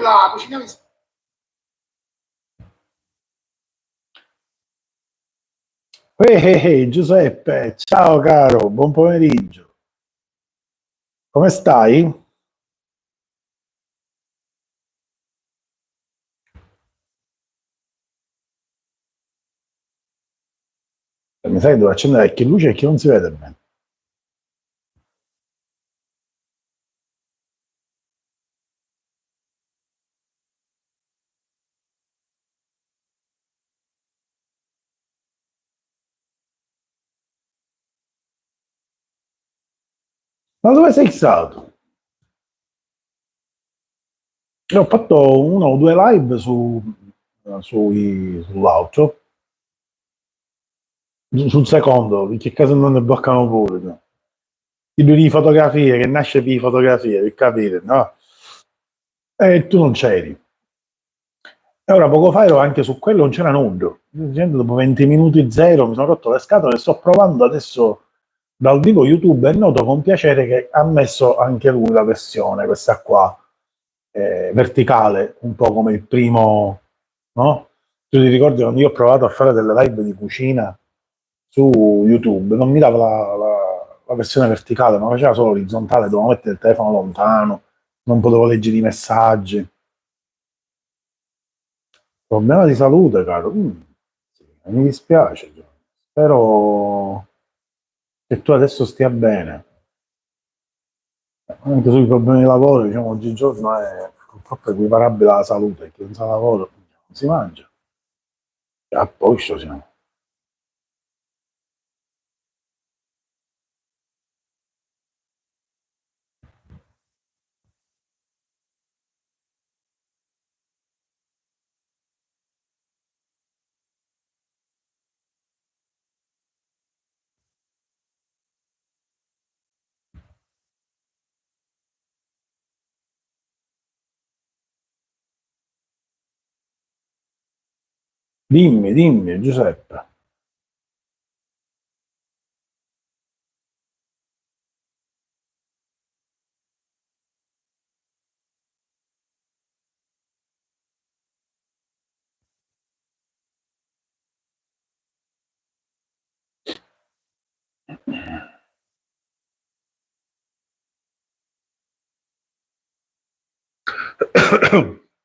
là, cuciniamo insieme. Giuseppe, ciao caro, buon pomeriggio. Come stai? Mi sai dove accendere che luce e che non si vede bene. Ma dove sei stato? Io ho fatto uno o due live sull'auto, sul secondo, che caso non ne bloccano pure. No? I due di fotografie, che nasce di fotografie, per capire, no? E tu non c'eri. E ora poco fa ero anche su quello, non c'era nudo. Dopo 20 minuti zero mi sono rotto le scatole e sto provando adesso dal vivo YouTube e noto con piacere che ha messo anche lui la versione, questa qua, verticale, un po' come il primo, no? Tu ti ricordi quando io ho provato a fare delle live di cucina su YouTube, non mi dava la versione verticale, ma faceva solo orizzontale, dovevo mettere il telefono lontano, non potevo leggere i messaggi. Problema di salute, caro. Sì, mi dispiace. Spero che tu adesso stia bene. Anche sui problemi di lavoro, diciamo, oggigiorno è purtroppo equiparabile alla salute. Chi non sa lavoro non si mangia. E a posto siamo. Dimmi, dimmi, Giuseppe.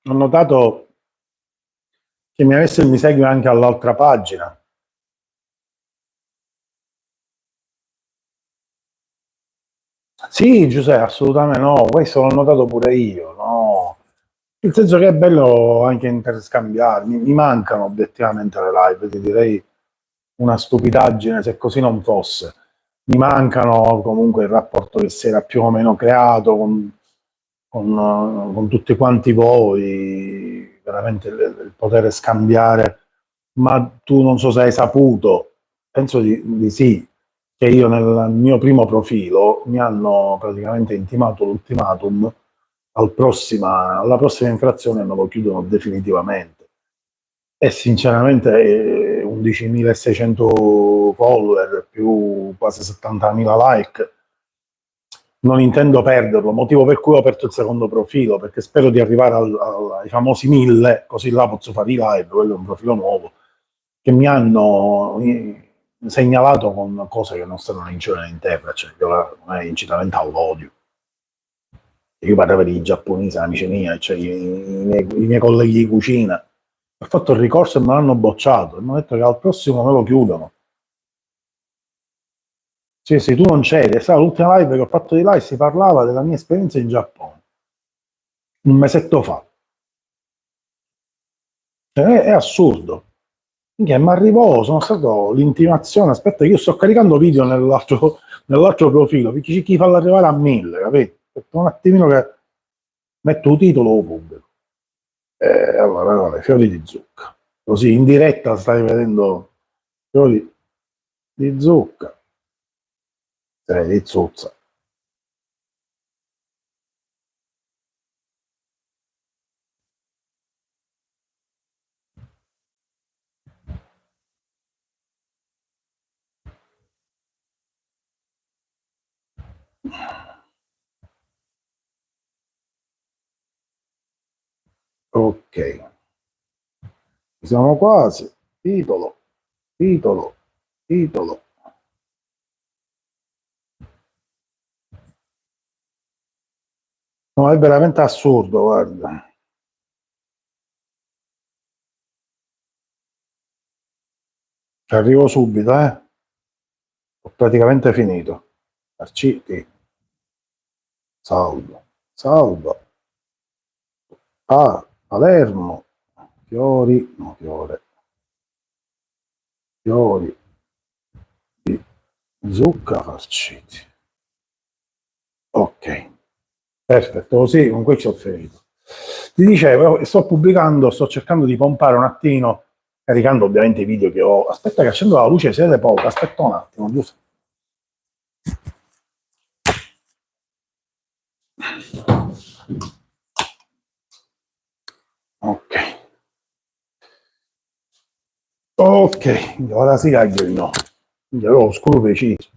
Ho notato che mi segui anche all'altra pagina. Sì, Giuseppe, assolutamente no, questo l'ho notato pure io, no. Nel senso che è bello anche interscambiarmi, mi mancano obiettivamente le live, ti direi una stupidaggine se così non fosse. Mi mancano comunque il rapporto che si era più o meno creato con tutti quanti voi, veramente il poter scambiare, ma tu non so se hai saputo, penso di sì, che io nel mio primo profilo mi hanno praticamente intimato l'ultimatum alla prossima infrazione me lo chiudono definitivamente. E sinceramente 11.600 follower più quasi 70.000 like, non intendo perderlo, motivo per cui ho aperto il secondo profilo, perché spero di arrivare ai famosi 1000, così là posso fare i live, quello è un profilo nuovo, che mi hanno segnalato con cose che non stanno in cielo né in terra, cioè non è incitamento all'odio. Io parlavo di giapponesi, amici miei, cioè i miei colleghi di cucina. Ho fatto il ricorso e me l'hanno bocciato. E mi hanno detto che al prossimo me lo chiudono. Sì, sì, tu non c'eri. È stata l'ultima live che ho fatto di là e si parlava della mia esperienza in Giappone. Un mesetto fa. È assurdo. Mi arrivò, sono stato l'intimazione. Aspetta, io sto caricando video nell'altro profilo. Perché c'è chi fa arrivare a 1000, capito? Aspetta un attimino che metto il titolo o pubblico. Allora, fiori di zucca. Così in diretta stai vedendo fiori di zucca, di zozza. Ok, siamo quasi. Titolo, titolo, titolo. No, è veramente assurdo, guarda. Ci arrivo subito, eh. Ho praticamente finito. Arciti, salvo, salvo. Ah, Palermo, fiori, no, fiore, fiori di zucca farciti. Ok, perfetto, così con questo ho finito. Ti dicevo, sto pubblicando, sto cercando di pompare un attimino, caricando ovviamente i video che ho. Aspetta che accendo la luce, si vede poco, aspetta un attimo, giusto? Ok. Ok, ora si caglia il no. Quindi avevo oscuro preciso.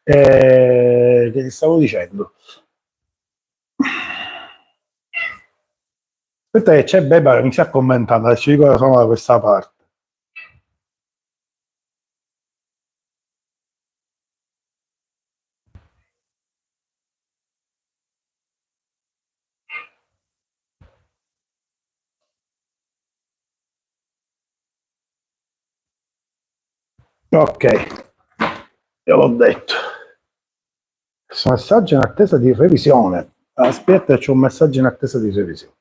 Che ti stavo dicendo? Aspetta che c'è Beba che mi sta commentando, adesso dico cosa sono da questa parte. Ok, io l'ho detto. Questo messaggio in attesa di revisione. Aspetta, c'è un messaggio in attesa di revisione.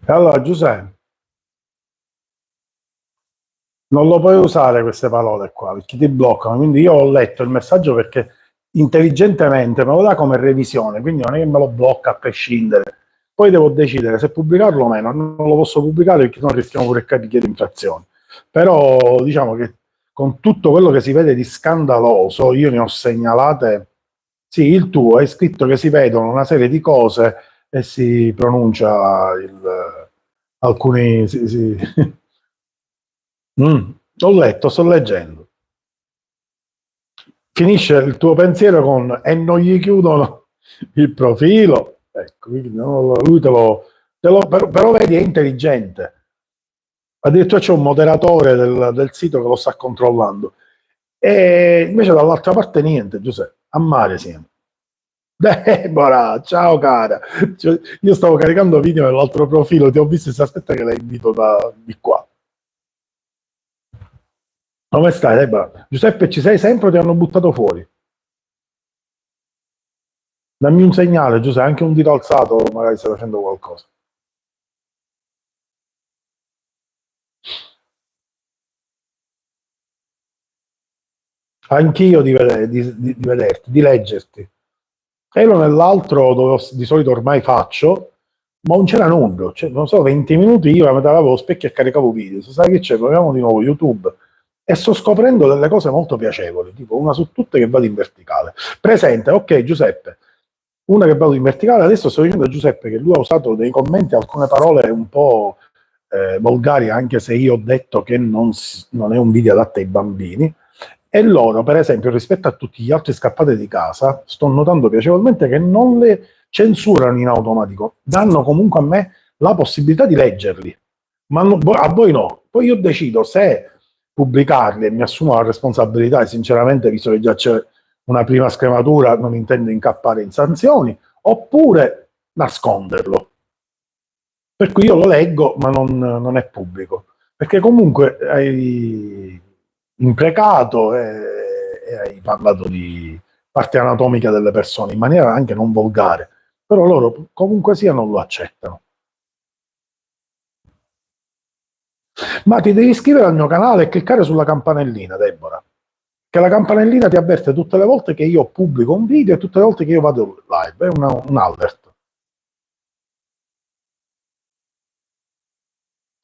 Allora, Giuseppe, non lo puoi usare queste parole qua perché ti bloccano. Quindi io ho letto il messaggio perché intelligentemente me lo dà come revisione, quindi non è che me lo blocca a prescindere. Poi devo decidere se pubblicarlo o meno. Non lo posso pubblicare perché non rischiamo pure capire di infrazione. Però diciamo che con tutto quello che si vede di scandaloso, io ne ho segnalate. Sì, il tuo è scritto che si vedono una serie di cose e si pronuncia alcuni. Sì. Ho letto, sto leggendo. Finisce il tuo pensiero con e non gli chiudono il profilo. Ecco, quindi lui però vedi è intelligente. Addirittura c'è un moderatore del sito che lo sta controllando. E invece dall'altra parte niente, Giuseppe, a mare siamo. Deborah, ciao cara. Cioè, io stavo caricando video nell'altro profilo, ti ho visto e si aspetta che la invito di qua. Come stai, Deborah? Giuseppe, ci sei sempre o ti hanno buttato fuori? Dammi un segnale, Giuseppe, anche un dito alzato, magari stai facendo qualcosa. Anch'io di vederti, di leggerti. E uno nell'altro dove di solito ormai faccio, ma non c'era nulla, cioè, non so, 20 minuti io a metà avevo lo specchio e caricavo video. Se sai che c'è, proviamo di nuovo YouTube e sto scoprendo delle cose molto piacevoli, tipo una su tutte che vado in verticale. Presente, ok Giuseppe, una che vado in verticale, adesso sto dicendo a Giuseppe che lui ha usato nei commenti alcune parole un po' volgari, anche se io ho detto che non è un video adatto ai bambini, e loro, per esempio, rispetto a tutti gli altri scappati di casa, sto notando piacevolmente che non le censurano in automatico, danno comunque a me la possibilità di leggerli, ma a voi no. Poi io decido se pubblicarli e mi assumo la responsabilità e sinceramente, visto che già c'è una prima scrematura, non intendo incappare in sanzioni, oppure nasconderlo. Per cui io lo leggo, ma non è pubblico, perché comunque hai imprecato e hai parlato di parte anatomica delle persone in maniera anche non volgare, però loro comunque sia non lo accettano. Ma ti devi iscrivere al mio canale e cliccare sulla campanellina, Deborah, che la campanellina ti avverte tutte le volte che io pubblico un video e tutte le volte che io vado live, è un alert.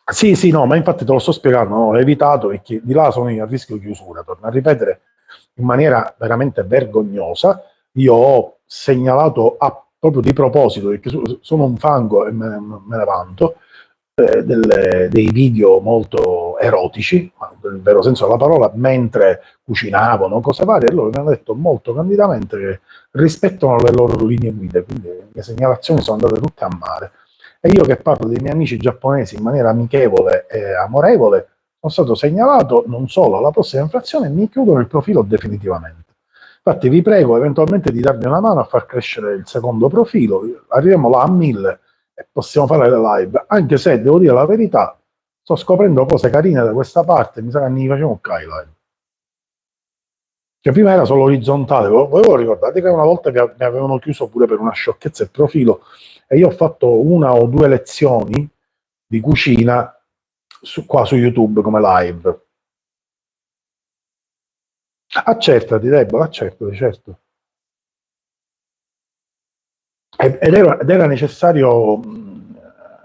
Sì, sì, no, ma infatti te lo sto spiegando, no, ho evitato perché di là sono a rischio chiusura, torno a ripetere in maniera veramente vergognosa, io ho segnalato proprio di proposito, perché sono un fango e me ne vanto, dei video molto erotici, nel vero senso della parola, mentre cucinavano, cose varie, e loro mi hanno detto molto candidamente che rispettano le loro linee guida, quindi le mie segnalazioni sono andate tutte a mare. E io che parlo dei miei amici giapponesi in maniera amichevole e amorevole, sono stato segnalato non solo alla prossima infrazione, mi chiudono il profilo definitivamente. Infatti vi prego eventualmente di darmi una mano a far crescere il secondo profilo, arriviamo là a 1000 e possiamo fare le live, anche se devo dire la verità, sto scoprendo cose carine da questa parte, mi sa che ne facciamo un live. Che prima era solo orizzontale, voi ricordate che una volta mi avevano chiuso pure per una sciocchezza il profilo e io ho fatto una o due lezioni di cucina qua su YouTube come live. Accertati, Deborah, accertati, certo. Ed era necessario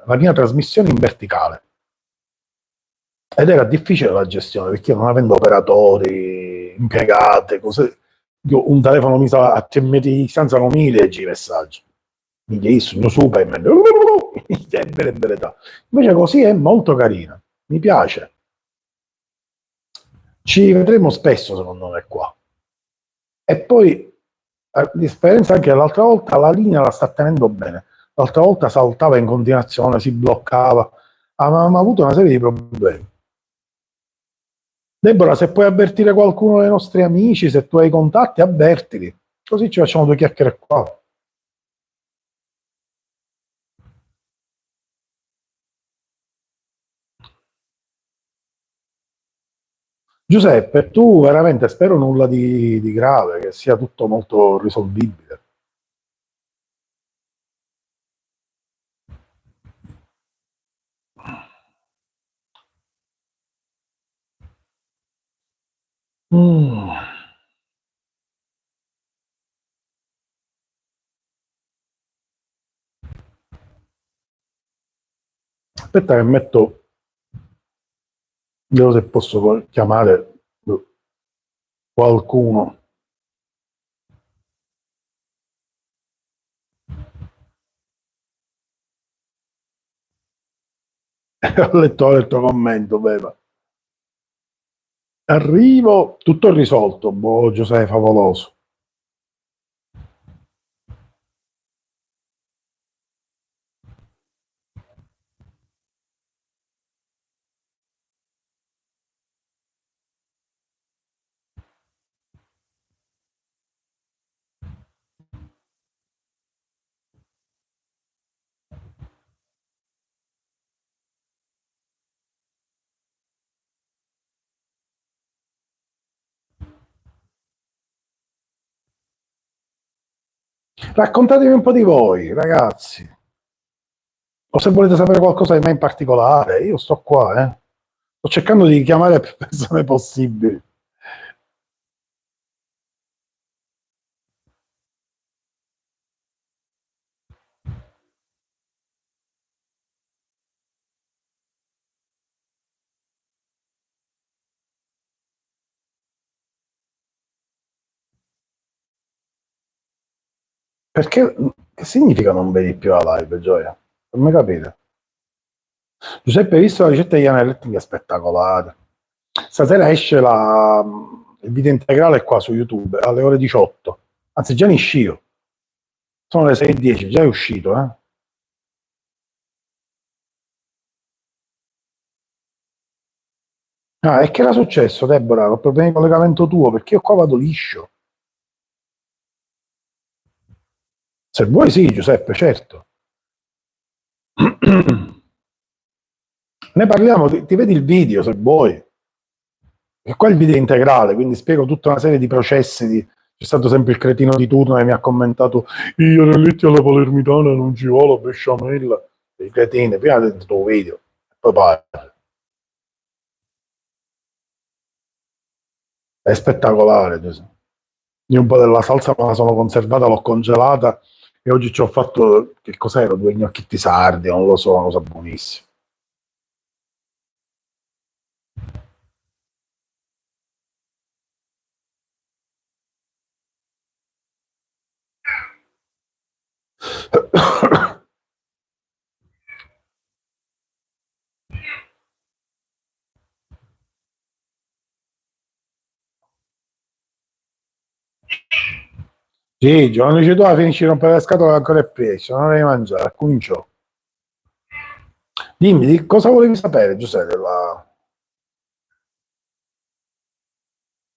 la mia trasmissione in verticale. Ed era difficile la gestione perché io non avendo operatori, impiegate, cose, io un telefono mi sa a 3 metri di distanza non mi leggi i messaggi. Mi chiesto, il mio Superman, invece così è molto carina, mi piace. Ci vedremo spesso secondo me qua. E poi, a differenza anche dell'altra volta, la linea la sta tenendo bene. L'altra volta saltava in continuazione, si bloccava, avevamo avuto una serie di problemi. Deborah, se puoi avvertire qualcuno dei nostri amici, se tu hai contatti, avvertili. Così ci facciamo due chiacchiere qua. Giuseppe, tu veramente spero nulla di grave, che sia tutto molto risolvibile. Mm. Aspetta che metto, vedo se posso chiamare qualcuno. Ho letto il tuo commento, Beva. Arrivo, tutto risolto. Boh, Giuseppe, favoloso. Raccontatemi un po' di voi, ragazzi. O se volete sapere qualcosa di me in particolare, io sto qua, eh. Sto cercando di chiamare più persone possibili. Perché, che significa non vedi più la live, Gioia? Non mi capite. Giuseppe, hai visto la ricetta di Anelletti? Che è spettacolare. Stasera esce il video integrale qua su YouTube alle ore 18. Anzi, già ne uscito. Sono le 6:10, già è uscito, eh. Ah, e che era successo, Deborah? Ho problemi di collegamento tuo, perché io qua vado liscio. Se vuoi sì, Giuseppe, certo. Ne parliamo, ti vedi il video se vuoi. E qua il video è integrale, quindi spiego tutta una serie di processi. C'è stato sempre il cretino di turno che mi ha commentato io Anelletti alla palermitana non ci vuole la besciamella. I cretini, prima ho detto un video, e poi parli. È spettacolare. Io un po' della salsa me la sono conservata, l'ho congelata e oggi ci ho fatto, che cos'era? Due gnocchetti sardi, non lo so, una cosa buonissima. Sì, Giovanni dice tu finisci di rompere la scatola ancora è pesce, non devi mangiare, cominciò. Dimmi, cosa volevi sapere, Giuseppe?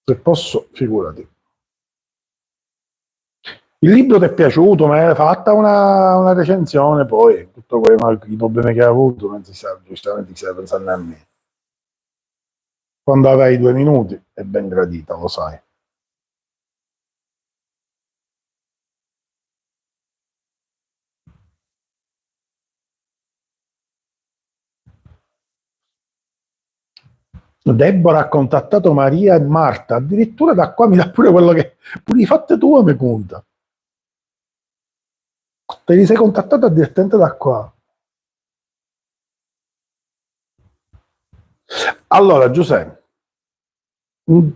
Se posso, figurati. Il libro ti è piaciuto, ma hai fatta una recensione, poi tutto i problemi che hai avuto, non si sa, giustamente ti stai pensando a me. Quando avrai 2 minuti è ben gradita, lo sai. Deborah ha contattato Maria e Marta, addirittura da qua mi dà pure quello che pure i fatti tu mi conta. Te li sei contattata direttamente da qua. Allora, Giuseppe,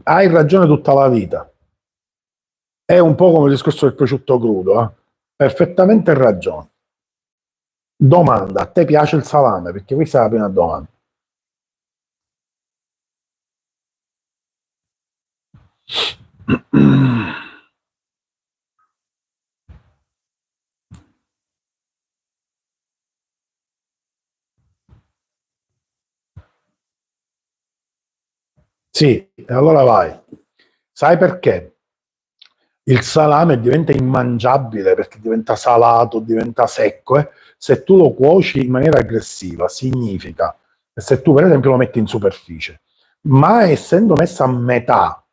hai ragione tutta la vita. È un po' come il discorso del prosciutto crudo, eh? Perfettamente ragione. Domanda, a te piace il salame? Perché questa è la prima domanda. Sì, e allora vai. Sai perché? Il salame diventa immangiabile perché diventa salato, diventa secco, se tu lo cuoci in maniera aggressiva. Significa che se tu per esempio lo metti in superficie, ma essendo messa a metà,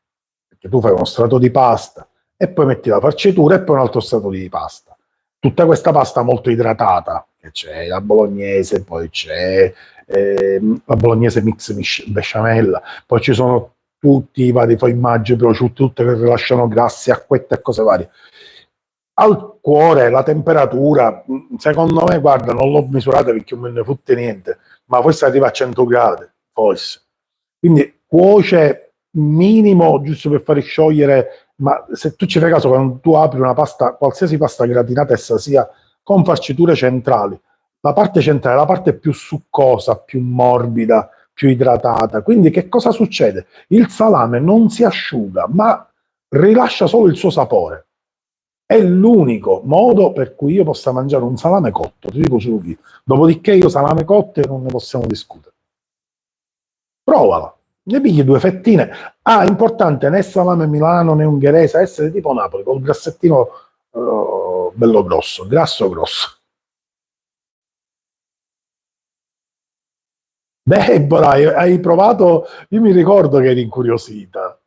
perché tu fai uno strato di pasta e poi metti la farcitura e poi un altro strato di pasta, tutta questa pasta molto idratata, che c'è la bolognese, poi c'è la bolognese mix besciamella, poi ci sono tutti i vari formaggi, prosciutti, tutte che rilasciano grassi, acquette e cose varie. Al cuore, la temperatura, secondo me, guarda, non l'ho misurata perché non me ne fotte niente, ma forse arriva a 100 gradi, forse. Quindi cuoce minimo, giusto per fare sciogliere, ma se tu ci fai caso, quando tu apri una pasta, qualsiasi pasta gratinata essa sia, con farciture centrali, la parte centrale è la parte più succosa, più morbida, più idratata. Quindi che cosa succede? Il salame non si asciuga, ma rilascia solo il suo sapore. È l'unico modo per cui io possa mangiare un salame cotto, ti dico subito. Dopodiché io salame cotte non ne possiamo discutere. Provala, ne pigli due fettine. Ah, importante, né salame milano né ungherese, essere tipo Napoli, col grassettino bello grosso, grasso grosso. Deborah, hai provato? Io mi ricordo che eri incuriosita.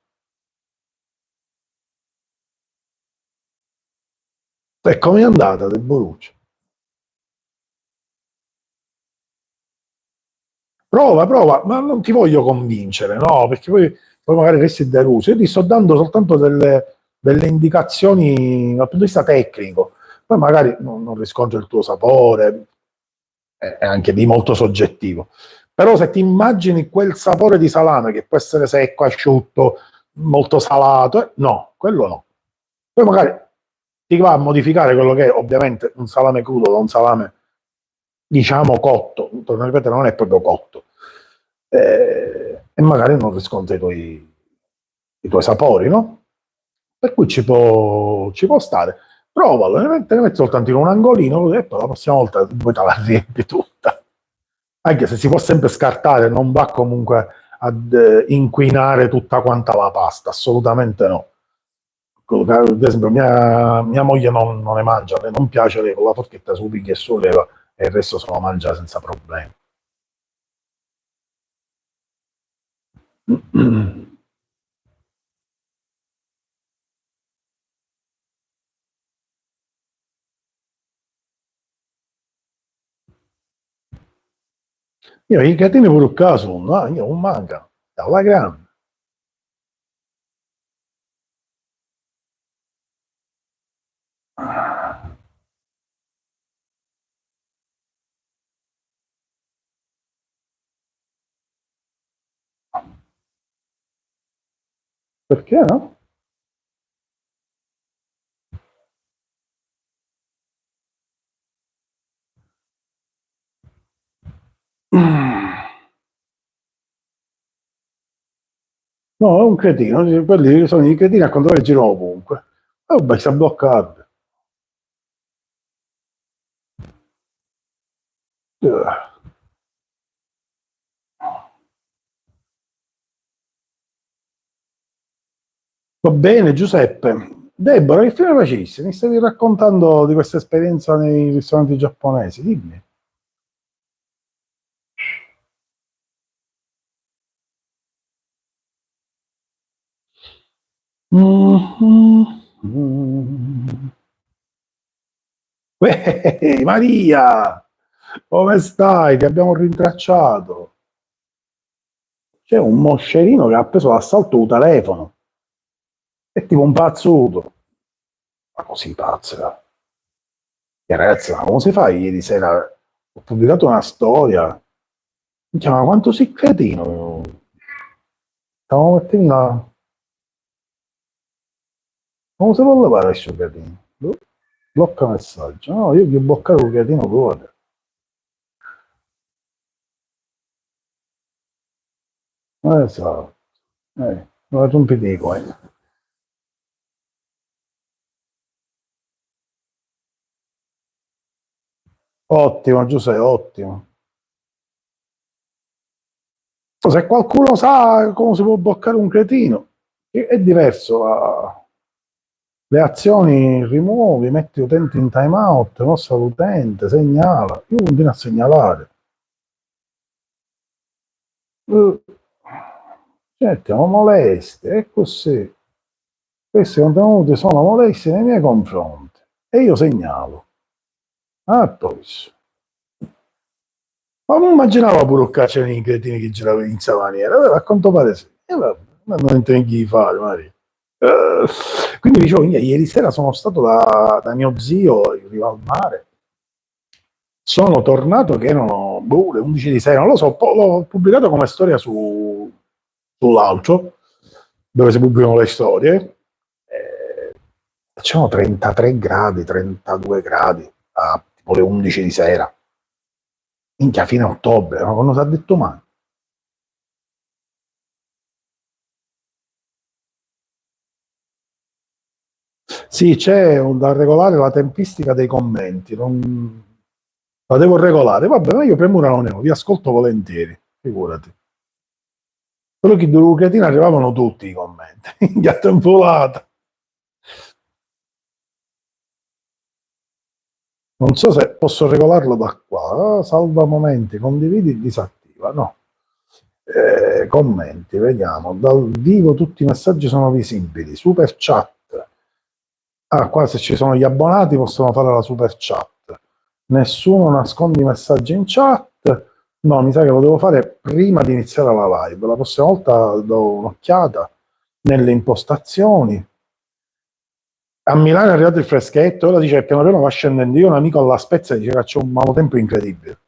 E com'è andata, Deborucci? Prova, prova, ma non ti voglio convincere, no, perché poi magari resti deluso. Io ti sto dando soltanto delle indicazioni dal punto di vista tecnico, poi magari non riscontri il tuo sapore, è anche di molto soggettivo. Però se ti immagini quel sapore di salame che può essere secco, asciutto, molto salato, no, quello no. Poi magari ti va a modificare quello che è ovviamente un salame crudo da un salame, diciamo, cotto, torno a ripetere, non è proprio cotto, e magari non riscontri i tuoi sapori, no? Per cui ci può stare. Provalo, te ne metti soltanto in un angolino e poi la prossima volta poi te la riempi tutta. Anche se si può sempre scartare, non va comunque ad inquinare tutta quanta la pasta, assolutamente no. Ad esempio, mia moglie non ne mangia, le non piace, lei con la forchetta su piglia e solleva e il resto se lo mangia senza problemi. Io i catini pure caso, no, io non manca, alla grande. Perché no? No, è un cretino, quelli sono i cretini a quanto pare girano ovunque. Oh, beh, si è bloccato. Va bene, Giuseppe. Deborah, che fine facessi? Mi stavi raccontando di questa esperienza nei ristoranti giapponesi, dimmi. Mm. Maria, come stai? Ti abbiamo rintracciato. C'è un moscerino che ha preso l'assalto un telefono. È tipo un pazzuto. Ma così pazzo. E ragazzi, ma come si fa ieri sera? Ho pubblicato una storia. Mi chiama quanto sei cretino. Stavo mettendo la... Come si può levare questo cretino? Boh. Blocca messaggio. No, io che ho bloccato il cretino pure. Esatto. Non rompi dei coin. Ottimo, Giuseppe, ottimo. Se qualcuno sa come si può bloccare un cretino, è diverso. Le azioni rimuovi, metti utenti in timeout, mostra l'utente, segnala. Io continuo a segnalare. Eh, Certo, sono molesti, è così. Questi contenuti sono molesti nei miei confronti. E io segnalo. Ah, poi. Ma non immaginavo pure un caccia di cretini che giravano in questa maniera. A quanto pare sì. E vabbè, ma non intendi di fare, Mario. Quindi dicevo, ieri sera sono stato da mio zio in riva al mare. Sono tornato che erano le 11 di sera, non lo so, l'ho pubblicato come storia sull'altro, dove si pubblicano le storie. C'erano 33 gradi, 32 gradi a tipo le 11 di sera. Minchia, fine ottobre, ma non si è detto mai. Sì, c'è da regolare la tempistica dei commenti, la devo regolare. Vabbè, ma io premura non ne ho, vi ascolto volentieri, figurati. Però che da Lucatina arrivavano tutti i commenti, in volata. Non so se posso regolarlo da qua. Salva momenti, condividi, disattiva. No. Commenti, vediamo. Dal vivo tutti i messaggi sono visibili. Super chat. Ah, qua se ci sono gli abbonati possono fare la super chat. Nessuno nasconde i messaggi in chat. No, mi sa che lo devo fare prima di iniziare la live. La prossima volta do un'occhiata nelle impostazioni. A Milano è arrivato il freschetto, ora dice che piano piano va scendendo. Io ho un amico alla Spezia dice che c'è un malotempo incredibile.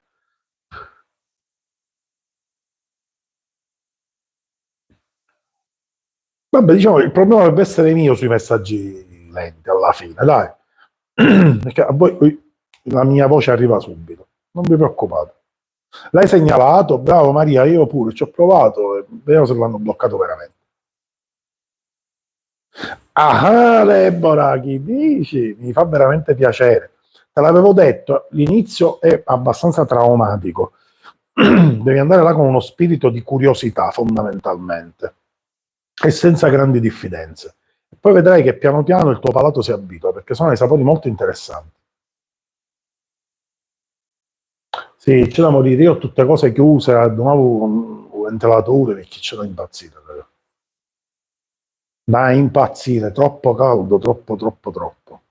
Vabbè, diciamo che il problema dovrebbe essere mio sui messaggi lenti alla fine, dai. Perché a voi la mia voce arriva subito. Non vi preoccupate. L'hai segnalato, bravo Maria, io pure ci ho provato, vediamo se l'hanno bloccato veramente. Ah, Deborah, chi dici? Mi fa veramente piacere. Te l'avevo detto, l'inizio è abbastanza traumatico. Devi andare là con uno spirito di curiosità, fondamentalmente, e senza grandi diffidenze. Poi vedrai che piano piano il tuo palato si abitua, perché sono dei sapori molto interessanti. Sì, c'è da morire. Io ho tutte cose chiuse, ad nuovo un ventilatore, perché ce l'ho impazzito. Da impazzire, troppo caldo, troppo, troppo, troppo.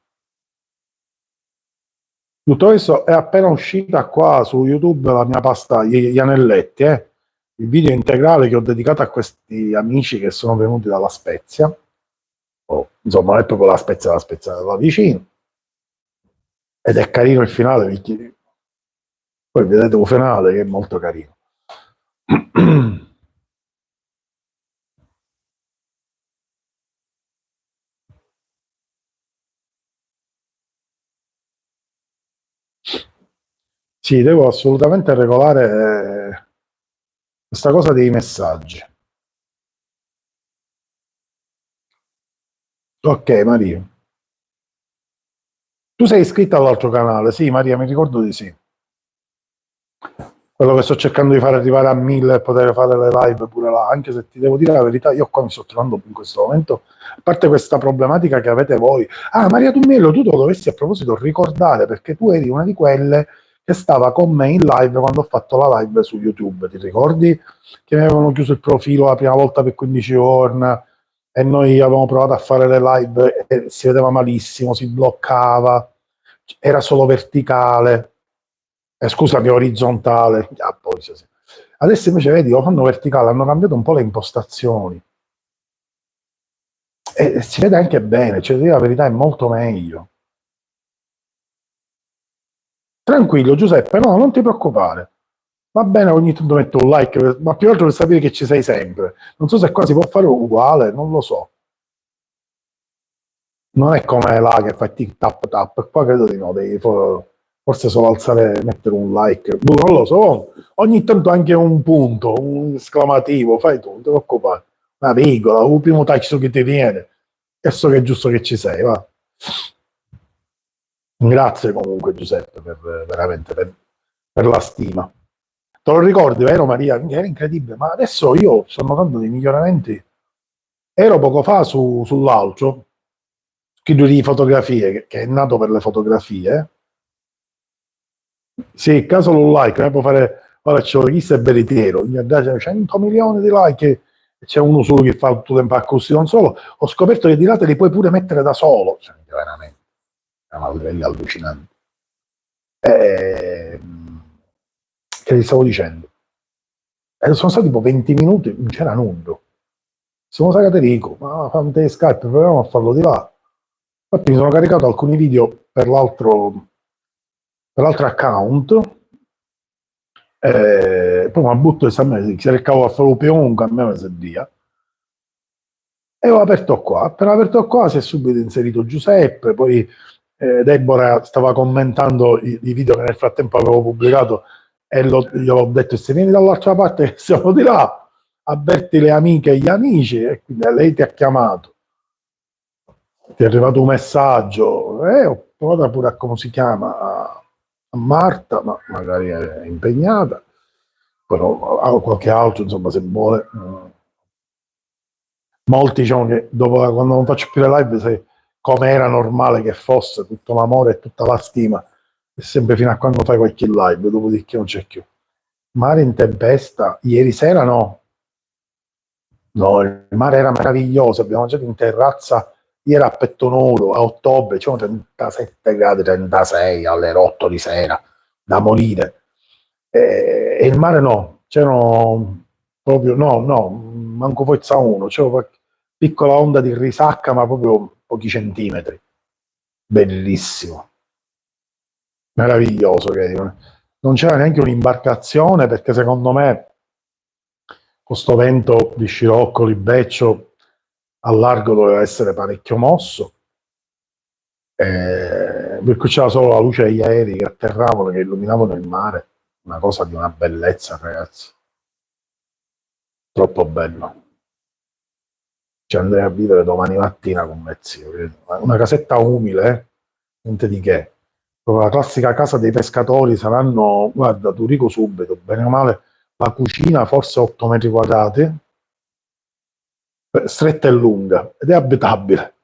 Tutto questo è appena uscita qua su YouTube la mia pasta, gli anelletti, il video integrale che ho dedicato a questi amici che sono venuti dalla Spezia. Oh, insomma, non è proprio la Spezia da vicino. Ed è carino il finale, perché poi vedete un finale che è molto carino. Sì, devo assolutamente regolare questa cosa dei messaggi. Ok, Maria. Tu sei iscritta all'altro canale? Sì, Maria, mi ricordo di sì. Quello che sto cercando di fare arrivare a 1000 e poter fare le live pure là, anche se ti devo dire la verità, io qua mi sto trovando in questo momento, a parte questa problematica che avete voi. Ah, Maria Tummello, tu te lo dovessi a proposito ricordare, perché tu eri una di quelle che stava con me in live quando ho fatto la live su YouTube, ti ricordi? Che mi avevano chiuso il profilo la prima volta per 15 giorni e noi avevamo provato a fare le live e si vedeva malissimo, si bloccava, era solo verticale. Scusami, orizzontale. Ah, poi, sì, sì. Adesso invece vedi, lo fanno verticale, hanno cambiato un po' le impostazioni e si vede anche bene, cioè la verità è molto meglio. Tranquillo Giuseppe, no, non ti preoccupare. Va bene, ogni tanto metto un like, ma più che altro per sapere che ci sei sempre. Non so se qua si può fare uguale, non lo so. Non è come là che fai tic tap tap, qua credo di no, devi forse solo alzare, mettere un like. Non lo so, ogni tanto anche un punto, un esclamativo, fai tu, non ti preoccupare. Una virgola, un primo tasto che ti viene. E so che è giusto che ci sei, va. Grazie comunque Giuseppe per, veramente per la stima. Te lo ricordi, vero Maria? Era incredibile, ma adesso io sto notando dei miglioramenti. Ero poco fa sull'altro, studio di fotografie, che è nato per le fotografie. Sì, caso lo like, può fare, ora c'è chissà è veritiero, gli ha dato 100 milioni di like e c'è uno solo che fa tutto tempo così, non solo, ho scoperto che di là te li puoi pure mettere da solo, cioè, veramente, a livelli allucinanti. Eh, che ti stavo dicendo? Sono stati tipo 20 minuti, non c'era nudo. Siamo stati Rico, ma fammi te Skype, proviamo a farlo di là. Infatti mi sono caricato alcuni video per l'altro account, poi mi butto esame, se cercavo a fare un peon, a me mi serviva. E ho aperto qua, appena aperto qua si è subito inserito Giuseppe, poi Deborah stava commentando i video che nel frattempo avevo pubblicato e gli ho detto se vieni dall'altra parte siamo di là, avverti le amiche e gli amici e quindi lei ti ha chiamato, ti è arrivato un messaggio e ho provato pure a come si chiama a Marta, ma magari è impegnata, però qualche altro insomma se vuole. Molti diciamo che dopo quando non faccio più le live, se, come era normale che fosse, tutto l'amore e tutta la stima, è sempre fino a quando fai qualche live, dopodiché non c'è più. Mare in tempesta, ieri sera no, no, il mare era meraviglioso, abbiamo mangiato in terrazza, ieri a Pettonoro, a ottobre, c'erano 37 gradi, 36 alle 8 di sera, da morire. E il mare no, c'erano proprio, no, no, manco forza uno, c'era qualche piccola onda di risacca, ma proprio pochi centimetri. Bellissimo, meraviglioso. Non c'era neanche un'imbarcazione perché secondo me questo vento di scirocco, libeccio, al largo doveva essere parecchio mosso. Per cui c'era solo la luce degli aerei che atterravano, che illuminavano il mare, una cosa di una bellezza, ragazzi. Troppo bello. Ci andrei a vivere domani mattina con me zio. Una casetta umile, niente di che. Proprio la classica casa dei pescatori, saranno, guarda, tu dico subito, bene o male, la cucina forse 8 metri quadrati, stretta e lunga, ed è abitabile.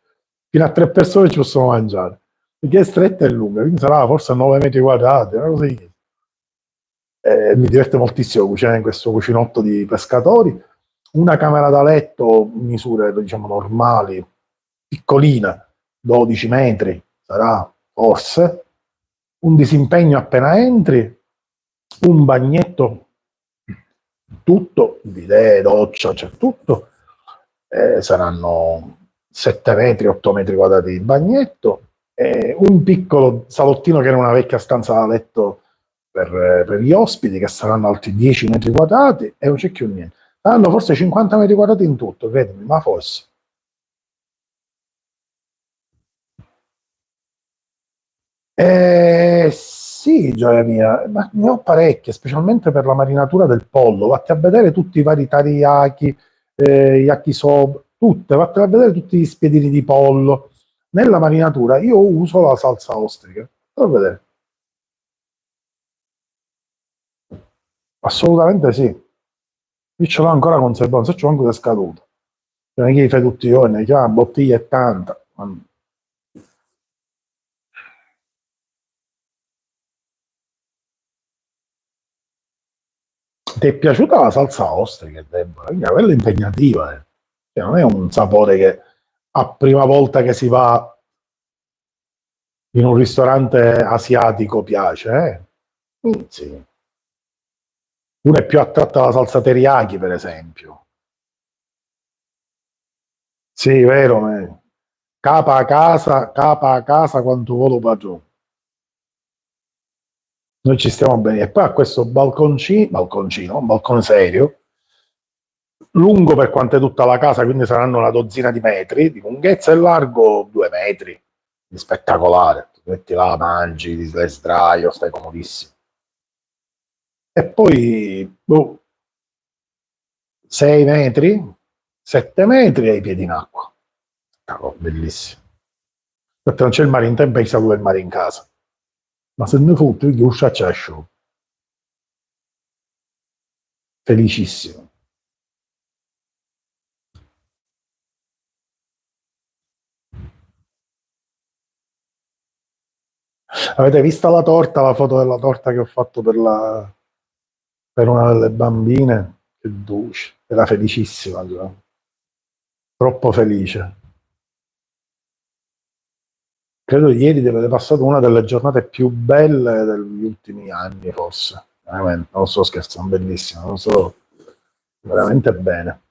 Fino a 3 persone ci possono mangiare, perché è stretta e lunga, quindi sarà forse 9 metri quadrati, una cosa di... mi diverte moltissimo cucinare in questo cucinotto di pescatori. Una camera da letto, misure diciamo normali, piccolina, 12 metri, sarà forse, un disimpegno appena entri, un bagnetto, tutto, bidet, doccia, c'è tutto, saranno 7 metri, 8 metri quadrati di bagnetto, un piccolo salottino che era una vecchia stanza da letto per gli ospiti, che saranno altri 10 metri quadrati, e non c'è più niente. Saranno forse 50 metri quadrati in tutto, credimi, ma forse. Sì, gioia mia, ma ne ho parecchie, specialmente per la marinatura del pollo. Vatti a vedere tutti i vari teriyaki, yakisoba, tutte, vatti a vedere tutti gli spiedini di pollo, nella marinatura io uso la salsa ostrica. Fai vedere. Assolutamente sì. Io ce l'ho ancora conservato, se c'ho anche scaduto. Non è che li fai tutti i giorni, la bottiglia è tanta. Ti è piaciuta la salsa ostrica, Deborah? Quella è impegnativa. Cioè, non è un sapore che a prima volta che si va in un ristorante asiatico piace, eh? Sì. Uno è più attratto alla salsa teriyaki, per esempio. Sì, vero, capa a casa quanto vuole padrone. Noi ci stiamo bene. E poi a questo balconcino, un balcone serio, lungo per quanto è tutta la casa, quindi saranno una dozzina di metri, di lunghezza e largo 2 metri. Spettacolare. Ti metti là, mangi, ti sdraio, stai comodissimo. E poi 6 metri, 7 metri e i piedi in acqua. Cavolo, bellissimo. Perché non c'è il mare in tempo e il mare in casa. Ma se ne fotte, io uscire a show. Felicissimo. Avete visto la torta, la foto della torta che ho fatto per una delle bambine? Che dolce. Era felicissima, già. Troppo felice. Credo ieri di aver passato una delle giornate più belle degli ultimi anni, forse. Veramente, non sto scherzando, bellissima, non so, veramente bene.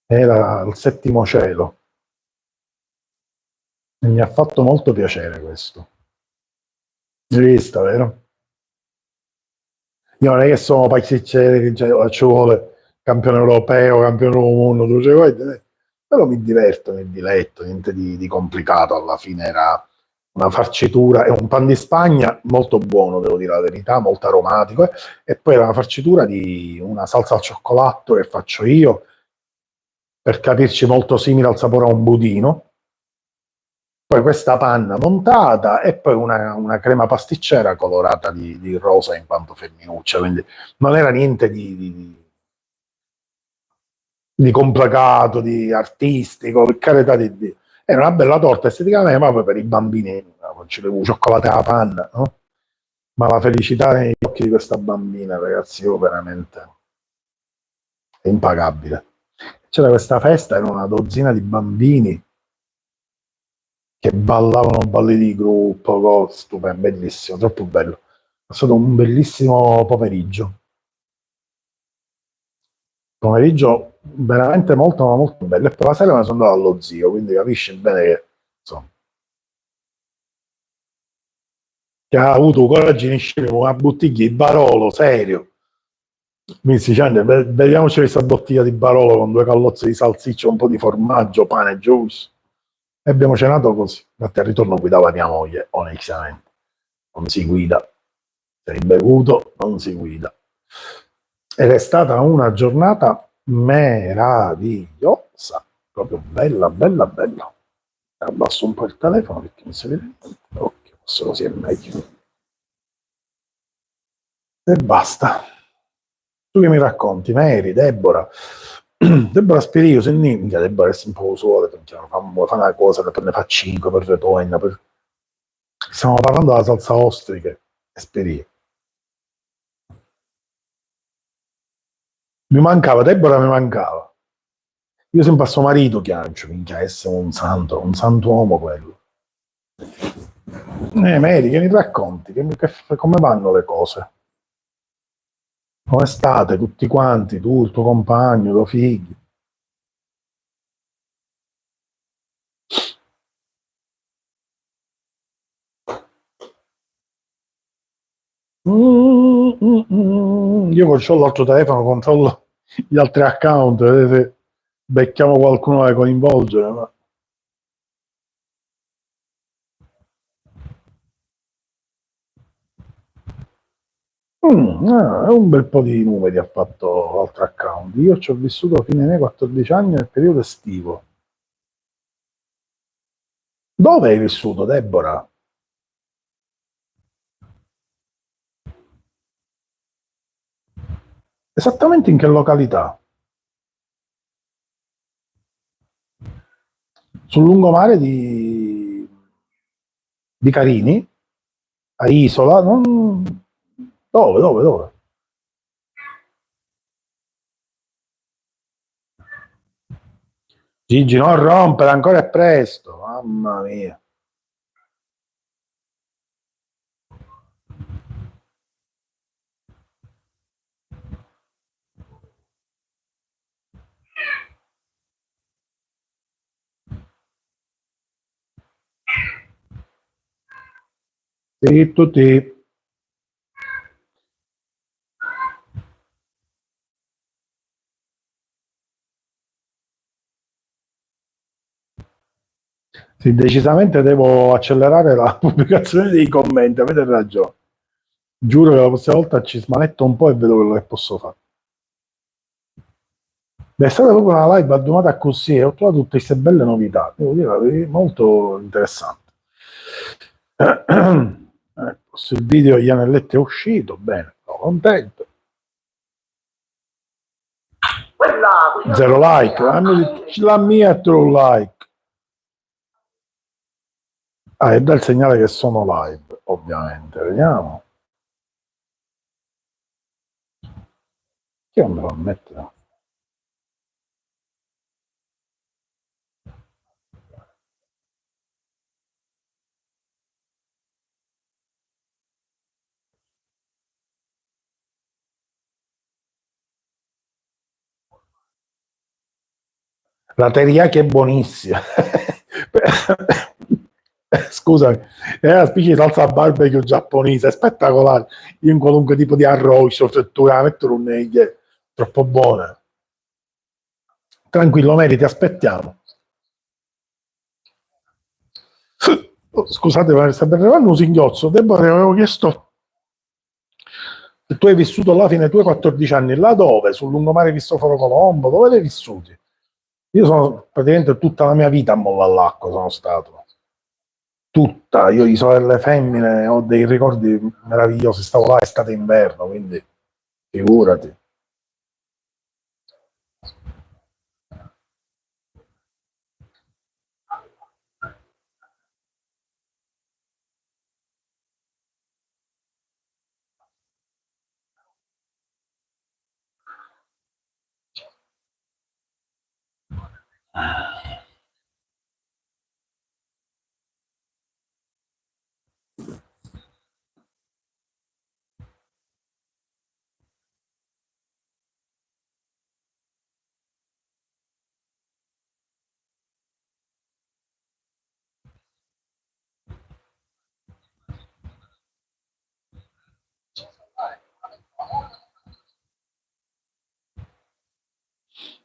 Era il settimo cielo e mi ha fatto molto piacere questo. Hai visto, vero? Io non è che sono pasticcere, cioè, ci vuole campione europeo, campione del mondo, tutte queste cose, però mi diverto, mi diletto, niente di complicato, alla fine era una farcitura e un pan di Spagna molto buono, devo dire la verità, molto aromatico, e poi era una farcitura di una salsa al cioccolato che faccio io, per capirci molto simile al sapore a un budino, poi questa panna montata e poi una crema pasticcera colorata di rosa in quanto femminuccia, quindi non era niente di complicato, di artistico, per carità di Dio. Era una bella torta esteticamente, ma poi per i bambini non ci avevo cioccolato alla panna, no? Ma la felicità negli occhi di questa bambina, ragazzi, io veramente è impagabile. C'era questa festa, erano una dozzina di bambini che ballavano balli di gruppo, stupendo, bellissimo, troppo bello. È stato un bellissimo pomeriggio veramente molto, ma molto bello. E poi la sera me ne sono andato allo zio, quindi capisci bene che, insomma, che ha avuto il coraggio di uscire con una bottiglia di Barolo, serio. Mi dice, "Cioè, beviamoci questa bottiglia di Barolo con 2 callozze di salsiccia, un po' di formaggio, pane e giusto. E abbiamo cenato così. Infatti al ritorno guidava mia moglie, onestamente. Non si guida. Sei bevuto, non si guida. Ed è stata una giornata meravigliosa, proprio bella, bella, bella. Abbasso un po' il telefono perché non si vede niente. Ok, forse così è meglio. E basta. Tu che mi racconti? Mary, Deborah. Deborah Spirio, se mica Deborah è un po' usuale, perché fa una cosa, poi ne fa 5 per retorno. Stiamo parlando della salsa ostriche e Spirio. Mi mancava, Deborah mi mancava. Io sempre a suo marito chiancio, minchia, essere un santo uomo quello. Mary, che mi racconti? Come vanno le cose? Come state tutti quanti, tu, il tuo compagno, i tuoi figli? Io c'ho l'altro telefono, controllo gli altri account, vedete se becchiamo qualcuno da coinvolgere, ma È un bel po' di numeri ha fatto l'altro account. Io ci ho vissuto fino ai miei 14 anni nel periodo estivo. Dove hai vissuto, Deborah? Esattamente in che località? Sul lungomare di Carini? A Isola? Dove? Gigi, non rompere, ancora è presto. Mamma mia. Sì, tutti. Sì, decisamente devo accelerare la pubblicazione dei commenti, avete ragione. Giuro che la prossima volta ci smanetto un po' e vedo quello che posso fare. È stata proprio una live addumata così e ho trovato tutte queste belle novità, devo dire, molto interessante. Se il video degli anelletti è uscito, bene, sono contento. Zero like, la mia è true like. Ah, e dà il segnale che sono live, ovviamente. Vediamo. Chi non me lo ammette? La teriyaki è buonissima. Scusami, è una specie di salsa barbecue giapponese, è spettacolare. Io in qualunque tipo di arroz o frittura la metto un neglie, troppo buona. Tranquillo, Mary, ti aspettiamo. Oh, scusate, ma sta per arrivare un singhiozzo. Deborah, ti avevo chiesto se tu hai vissuto là fino ai tuoi 14 anni. Là dove? Sul lungomare Cristoforo Colombo? Dove l'hai vissuti? Io sono praticamente tutta la mia vita a molla all'acqua sono stato. Tutta, io di sorelle femmine ho dei ricordi meravigliosi. Stavo là estate e inverno, quindi figurati.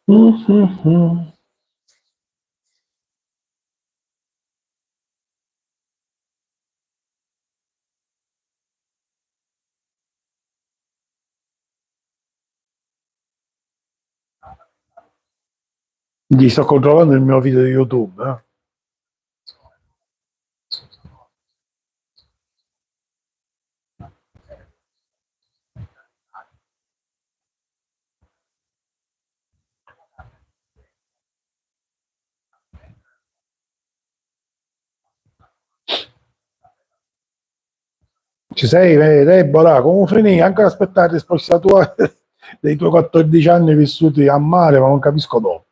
Mm-hmm. Gli sto controllando il mio video di YouTube. Ci sei, Deborah? Come finì? Ancora aspettare la risposta tua dei tuoi 14 anni vissuti a mare, ma non capisco dove.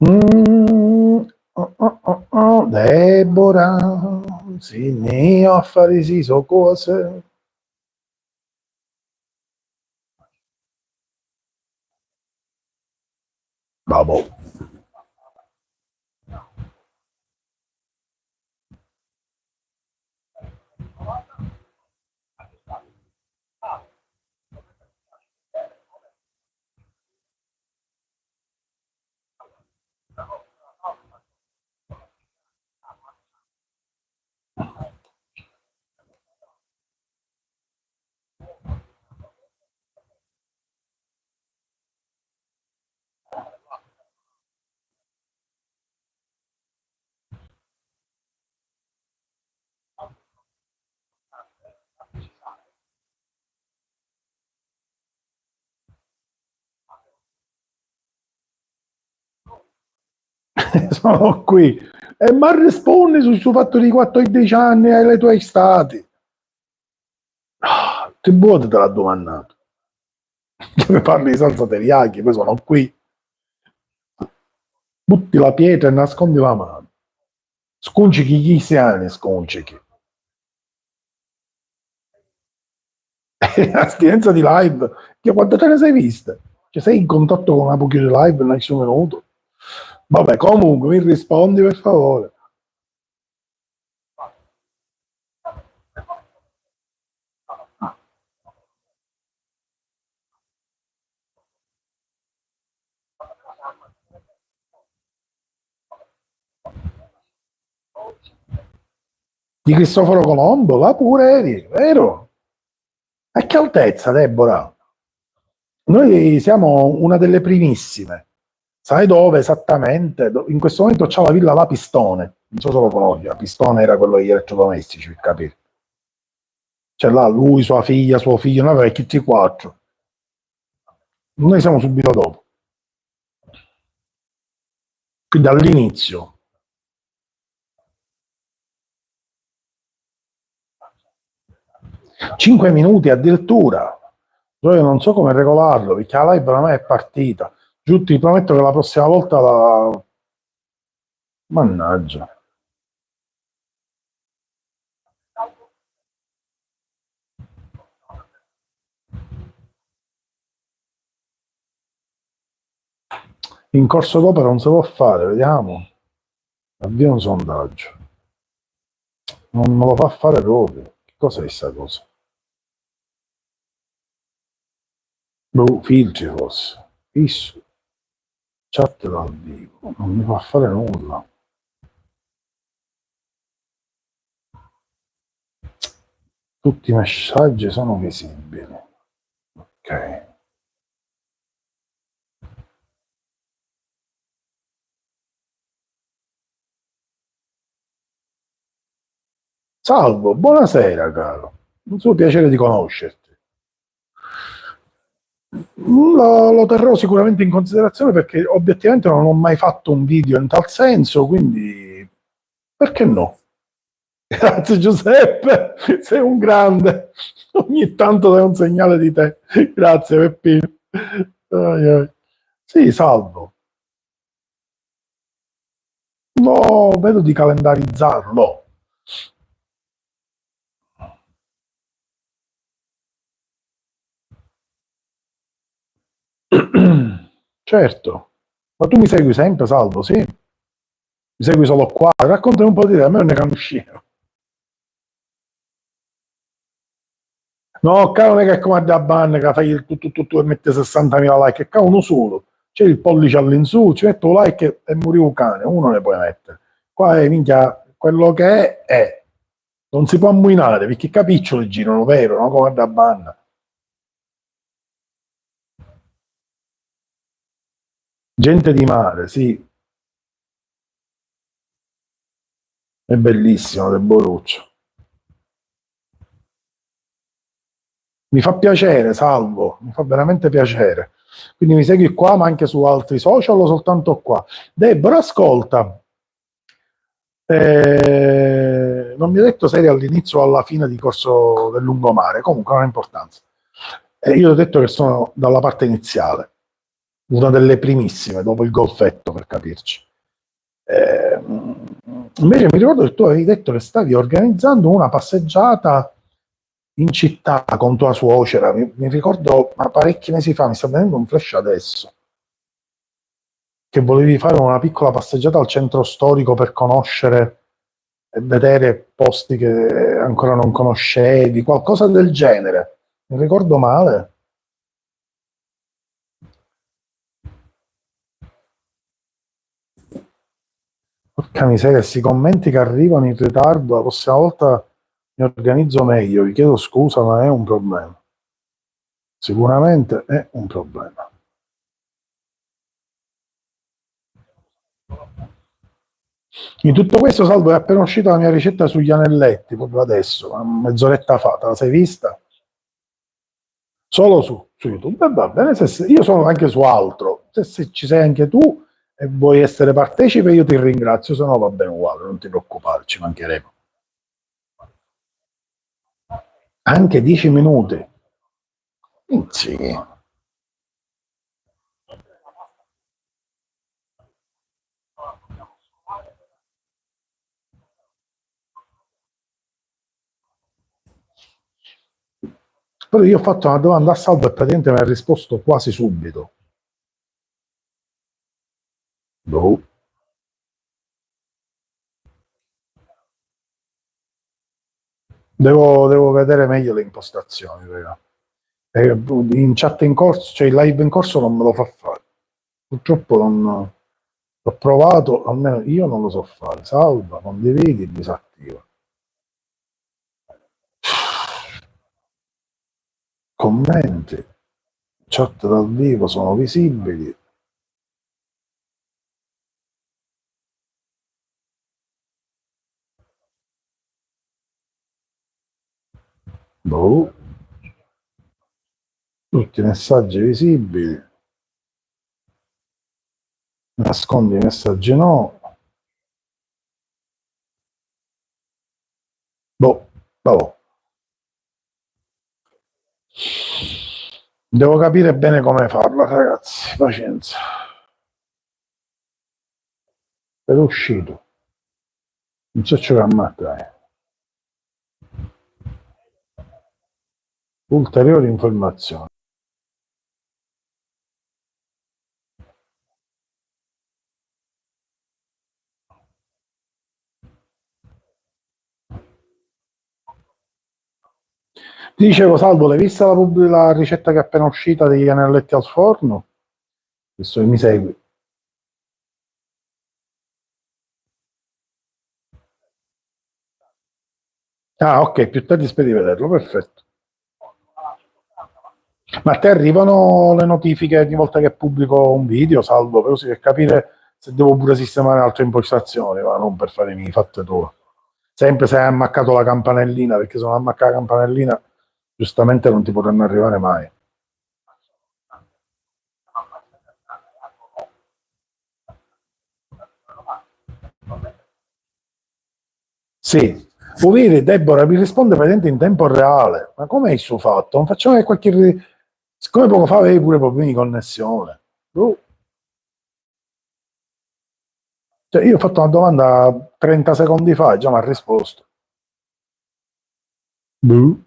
Mm, oh, oh, oh, Oh, Deborah, sì, ne ho affari, sì, so cose. Vabbè. Sono qui. E ma rispondi sul suo fatto di 14 anni e le tue stati. Ah, che vuoto te l'ha domandato? Che mi parli di salsa teriyaki, poi sono qui. Butti la pietra e nascondi la mano. Sconci chi siano, sconci chi. Astinenza di live, che quanto te ne sei vista? Cioè, sei in contatto con una pochino di live in nessun minuto? Vabbè, comunque mi rispondi per favore. Di Cristoforo Colombo, là pure eri, vero? A che altezza, Deborah? Noi siamo una delle primissime. Sai dove esattamente? In questo momento c'è la villa La Pistone. Non so se lo conosci. La Pistone era quello degli elettrodomestici, per capire. C'è là lui, sua figlia, suo figlio, noi avevamo tutti e quattro. Noi siamo subito dopo. Quindi all'inizio. 5 minuti addirittura. Io non so come regolarlo, perché la live per me è partita. Giù ti prometto che la prossima volta la... Mannaggia. In corso d'opera non si può fare, vediamo. Avvio un sondaggio. Non me lo fa fare proprio. Che cos'è questa cosa? Boh, filtri forse. Fisso. Chat dal vivo. Non mi fa fare nulla. Tutti i messaggi sono visibili. Ok. Salvo, buonasera caro. Un suo piacere di conoscerti. Lo terrò sicuramente in considerazione perché obiettivamente non ho mai fatto un video in tal senso, quindi perché no? Grazie Giuseppe, sei un grande. Ogni tanto dai un segnale di te. Grazie Peppino. Ai, ai. Sì, salvo. No, vedo di calendarizzarlo. Certo. Ma tu mi segui sempre, Salvo, sì? Mi segui solo qua? Raccontami un po' di te, a me non ne conoscevo. No, caro, non è che è come a Ban che fai il tu e mette 60.000 like, è uno solo. C'è il pollice all'insù, ci metto un like e muri un cane, uno ne puoi mettere. Qua è minchia, quello che è. Non si può ammuinare perché i capiccioli girano, vero? No? Come da Ban. Gente di mare, sì, è bellissimo, del Boruccio. Mi fa piacere, Salvo, mi fa veramente piacere. Quindi mi segui qua, ma anche su altri social o soltanto qua? Deborah, ascolta, non mi hai detto se eri all'inizio o alla fine di Corso del Lungomare, comunque non ha importanza. Io ti ho detto che sono dalla parte iniziale, una delle primissime, dopo il golfetto per capirci. Eh, Invece mi ricordo che tu avevi detto che stavi organizzando una passeggiata in città con tua suocera, mi ricordo, ma parecchi mesi fa, mi sta venendo un flash adesso, che volevi fare una piccola passeggiata al centro storico per conoscere e vedere posti che ancora non conoscevi, qualcosa del genere. Mi ricordo male? Porca miseria, questi commenti che arrivano in ritardo, la prossima volta mi organizzo meglio, vi chiedo scusa, ma è un problema. Sicuramente è un problema. In tutto questo, Salvo, è appena uscita la mia ricetta sugli anelletti, proprio adesso, mezz'oretta fa, te la sei vista? Solo su YouTube, e va bene, io sono anche su altro, se ci sei anche tu e vuoi essere partecipe io ti ringrazio, se no va bene uguale, non ti preoccupare, ci mancheremo. Anche 10 minuti. Sì. Però io ho fatto una domanda a Salvo e praticamente mi ha risposto quasi subito. Boh. Devo vedere meglio le impostazioni, raga. In chat in corso, cioè in live in corso non me lo fa fare. Purtroppo non l'ho provato, almeno io non lo so fare. Salva, condividi, disattiva. Commenti, chat dal vivo sono visibili. Boh. Tutti i messaggi visibili. Nascondi i messaggi no. Boh, vabbè. Devo capire bene come farla, ragazzi. Pazienza. È uscito. Non so ciò che ammatta. Ulteriori informazioni. Ti dicevo, Salvo, l'hai vista la ricetta che è appena uscita degli anelletti al forno? Adesso mi segui. Ah, ok, più tardi speri di vederlo, perfetto. Ma a te arrivano le notifiche ogni volta che pubblico un video, Salvo, così per capire se devo pure sistemare altre impostazioni, ma non per fare i fatti tuoi. Sempre se hai ammaccato la campanellina, perché se non ammacca la campanellina, giustamente non ti potranno arrivare mai. Sì, Oviri, Deborah mi risponde praticamente in tempo reale. Ma com'è il suo fatto? Non facciamo che qualche. Siccome poco fa avevi pure problemi di connessione. Cioè, io ho fatto una domanda 30 secondi fa e già mi ha risposto. Boh.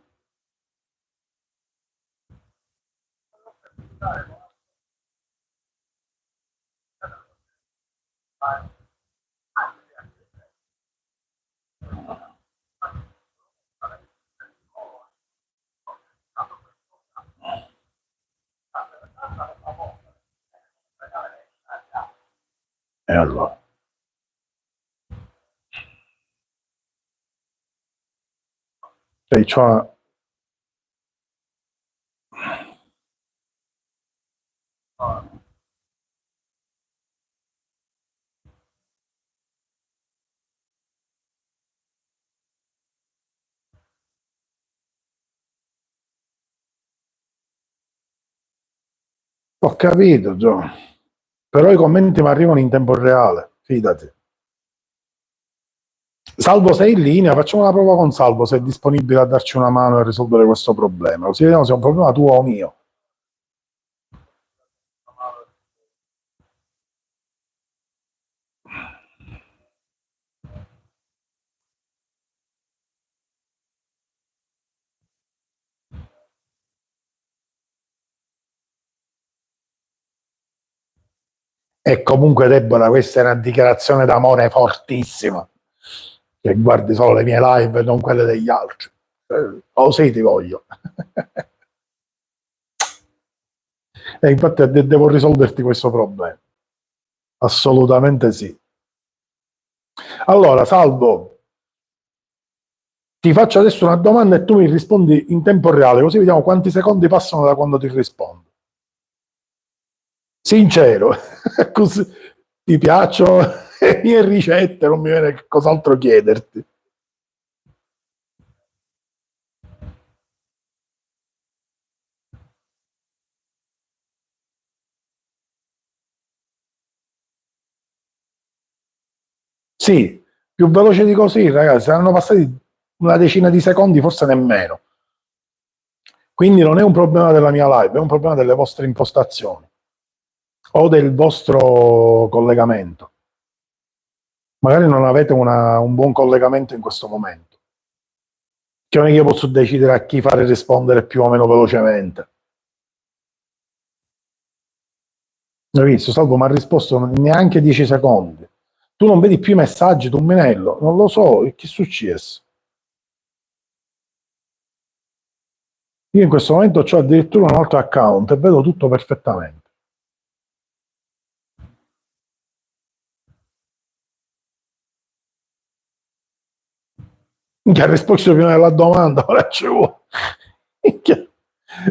E allora? Cioè, ho capito, Gio. Però i commenti mi arrivano in tempo reale, fidati. Salvo sei in linea, facciamo una prova con Salvo se è disponibile a darci una mano a risolvere questo problema, così vediamo se è un problema tuo o mio. E comunque, Deborah, questa è una dichiarazione d'amore fortissima, che guardi solo le mie live e non quelle degli altri. Così ti voglio. E infatti devo risolverti questo problema. Assolutamente sì. Allora, Salvo, ti faccio adesso una domanda e tu mi rispondi in tempo reale, così vediamo quanti secondi passano da quando ti rispondo. Sincero, così ti piacciono le mie ricette, non mi viene cos'altro chiederti. Sì, più veloce di così, ragazzi, saranno passati una decina di secondi, forse nemmeno. Quindi non è un problema della mia live, è un problema delle vostre impostazioni o del vostro collegamento. Magari non avete un buon collegamento in questo momento. Che non è che io posso decidere a chi fare rispondere più o meno velocemente. Hai visto? Salvo mi ha risposto neanche 10 secondi. Tu non vedi più i messaggi, tu Minello? Non lo so, che è successo? Io in questo momento ho addirittura un altro account e vedo tutto perfettamente. Che ha risposto prima della domanda, ora ci vuole.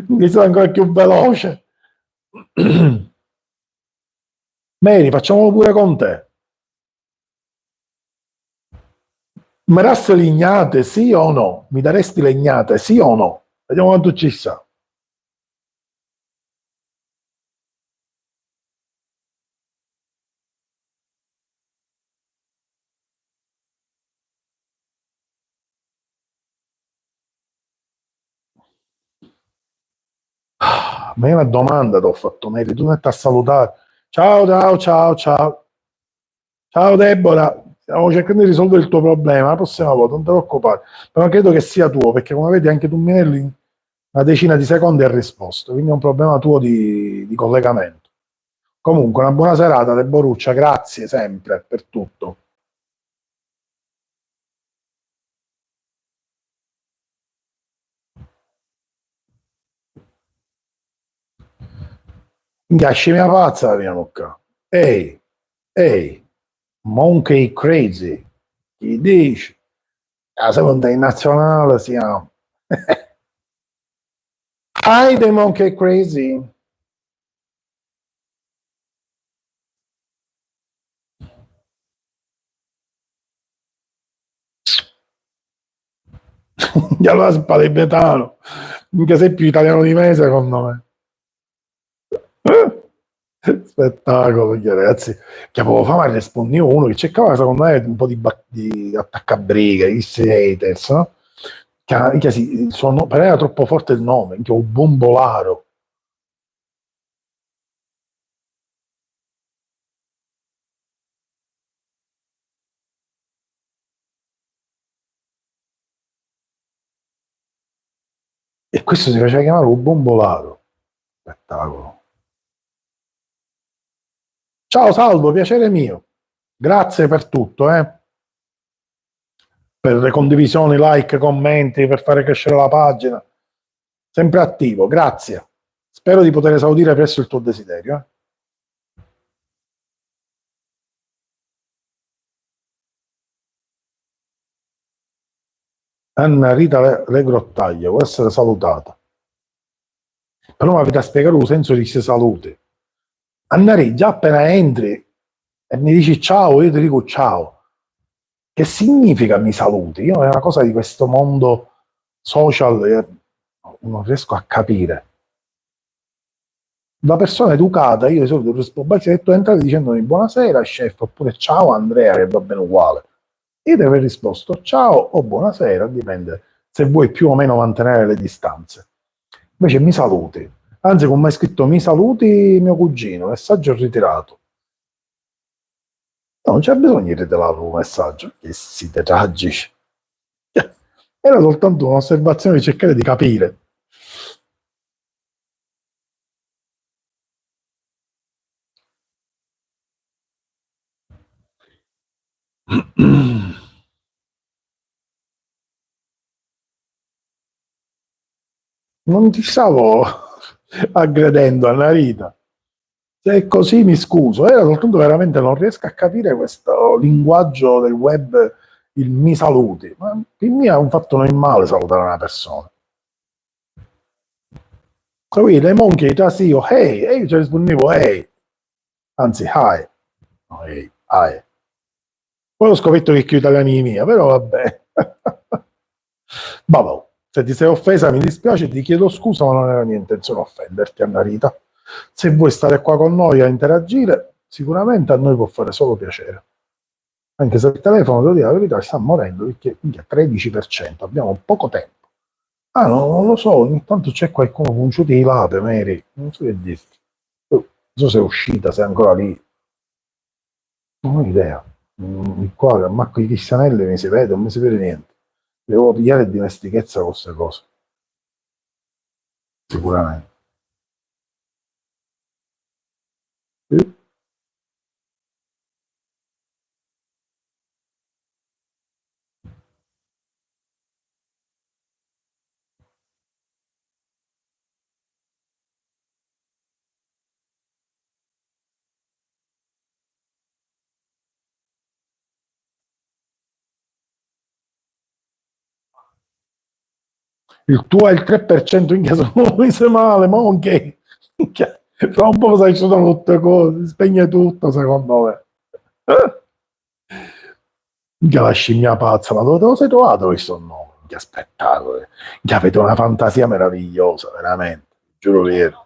Mi sono ancora più veloce. Mary, facciamolo pure con te. Merasse legnate, sì o no? Mi daresti legnate, sì o no? Vediamo quanto ci sta. Ma è una domanda ti ho fatto, Mary, tu non ti a salutare. Ciao, ciao, ciao, ciao. Ciao Deborah, stavo cercando di risolvere il tuo problema, la prossima volta, non ti preoccupare. Però credo che sia tuo, perché come vedi anche tu Minelli in una decina di secondi hai risposto, quindi è un problema tuo di collegamento. Comunque, una buona serata, Deboruccia, grazie sempre per tutto. Minchia, mia pazza la mia mucca. Ehi, ehi, Monkey Crazy, chi dici? La seconda in nazionale siamo. Hi, the Monkey Crazy. Gli allora si parla di Betano. Mica sei più italiano di me, secondo me. Spettacolo, ragazzi. Che avevo fama e rispondevo uno che cercava, secondo me, un po' di attaccabrighe, i haters, no? Che per era troppo forte il nome, che un bombolaro. E questo si faceva chiamare un bombolaro. Spettacolo. Ciao Salvo, piacere mio. Grazie per tutto, per le condivisioni, like, commenti, per fare crescere la pagina. Sempre attivo, grazie. Spero di poter esaudire presto il tuo desiderio. Anna Rita Le Grottaglia, vuole essere salutata. Però mi avete a spiegare il senso di queste salute. Anna Rita, già appena entri e mi dici ciao, io ti dico ciao. Che significa mi saluti? Io è una cosa di questo mondo social che non riesco a capire. Da persona educata, io di solito rispondo, se tu entri dicendomi buonasera chef, oppure ciao Andrea, che va bene uguale. Io ti avrei risposto ciao o buonasera, dipende se vuoi più o meno mantenere le distanze. Invece mi saluti. Anzi, come hai scritto mi saluti mio cugino, messaggio ritirato. No, non c'è bisogno di ritirare un messaggio, che siete tragici. Era soltanto un'osservazione di cercare di capire. Non ti stavo aggredendo, Annarita. Se è così mi scuso, era soltanto veramente non riesco a capire questo linguaggio del web, il mi saluti. Ma il mio è un fatto normale salutare una persona. Capito? Le monchi, già sì, io, hey, e io ci rispondevo, hey, anzi, hi, no, hey, hi. Poi ho scoperto che più italiani di mia, però vabbè. Vabbè, se ti sei offesa mi dispiace, ti chiedo scusa, ma non era mia intenzione offenderti, Annarita. Se vuoi stare qua con noi a interagire, sicuramente a noi può fare solo piacere. Anche se il telefono, devo dire la verità, sta morendo perché minchia, 13%, abbiamo poco tempo. Ah, no, non lo so, ogni tanto c'è qualcuno con un ciuti di lape, Mary, non so che dirti. Non so se è uscita, se è ancora lì, non ho idea. Qua, manco i cristianelli mi si vede, non mi si vede niente. Devo pigliare dimestichezza con queste cose, sicuramente. Sì. Il tuo è il 3%, minchia, sono mese male, monchi. Minchia, fra un po' sai, ci sono tutte cose, si spegne tutto, secondo me. Minchia, la scimmia pazza, ma dove te lo sei trovato questo nome? Minchia, spettacolo. Minchia, avete una fantasia meravigliosa, veramente, giuro vero.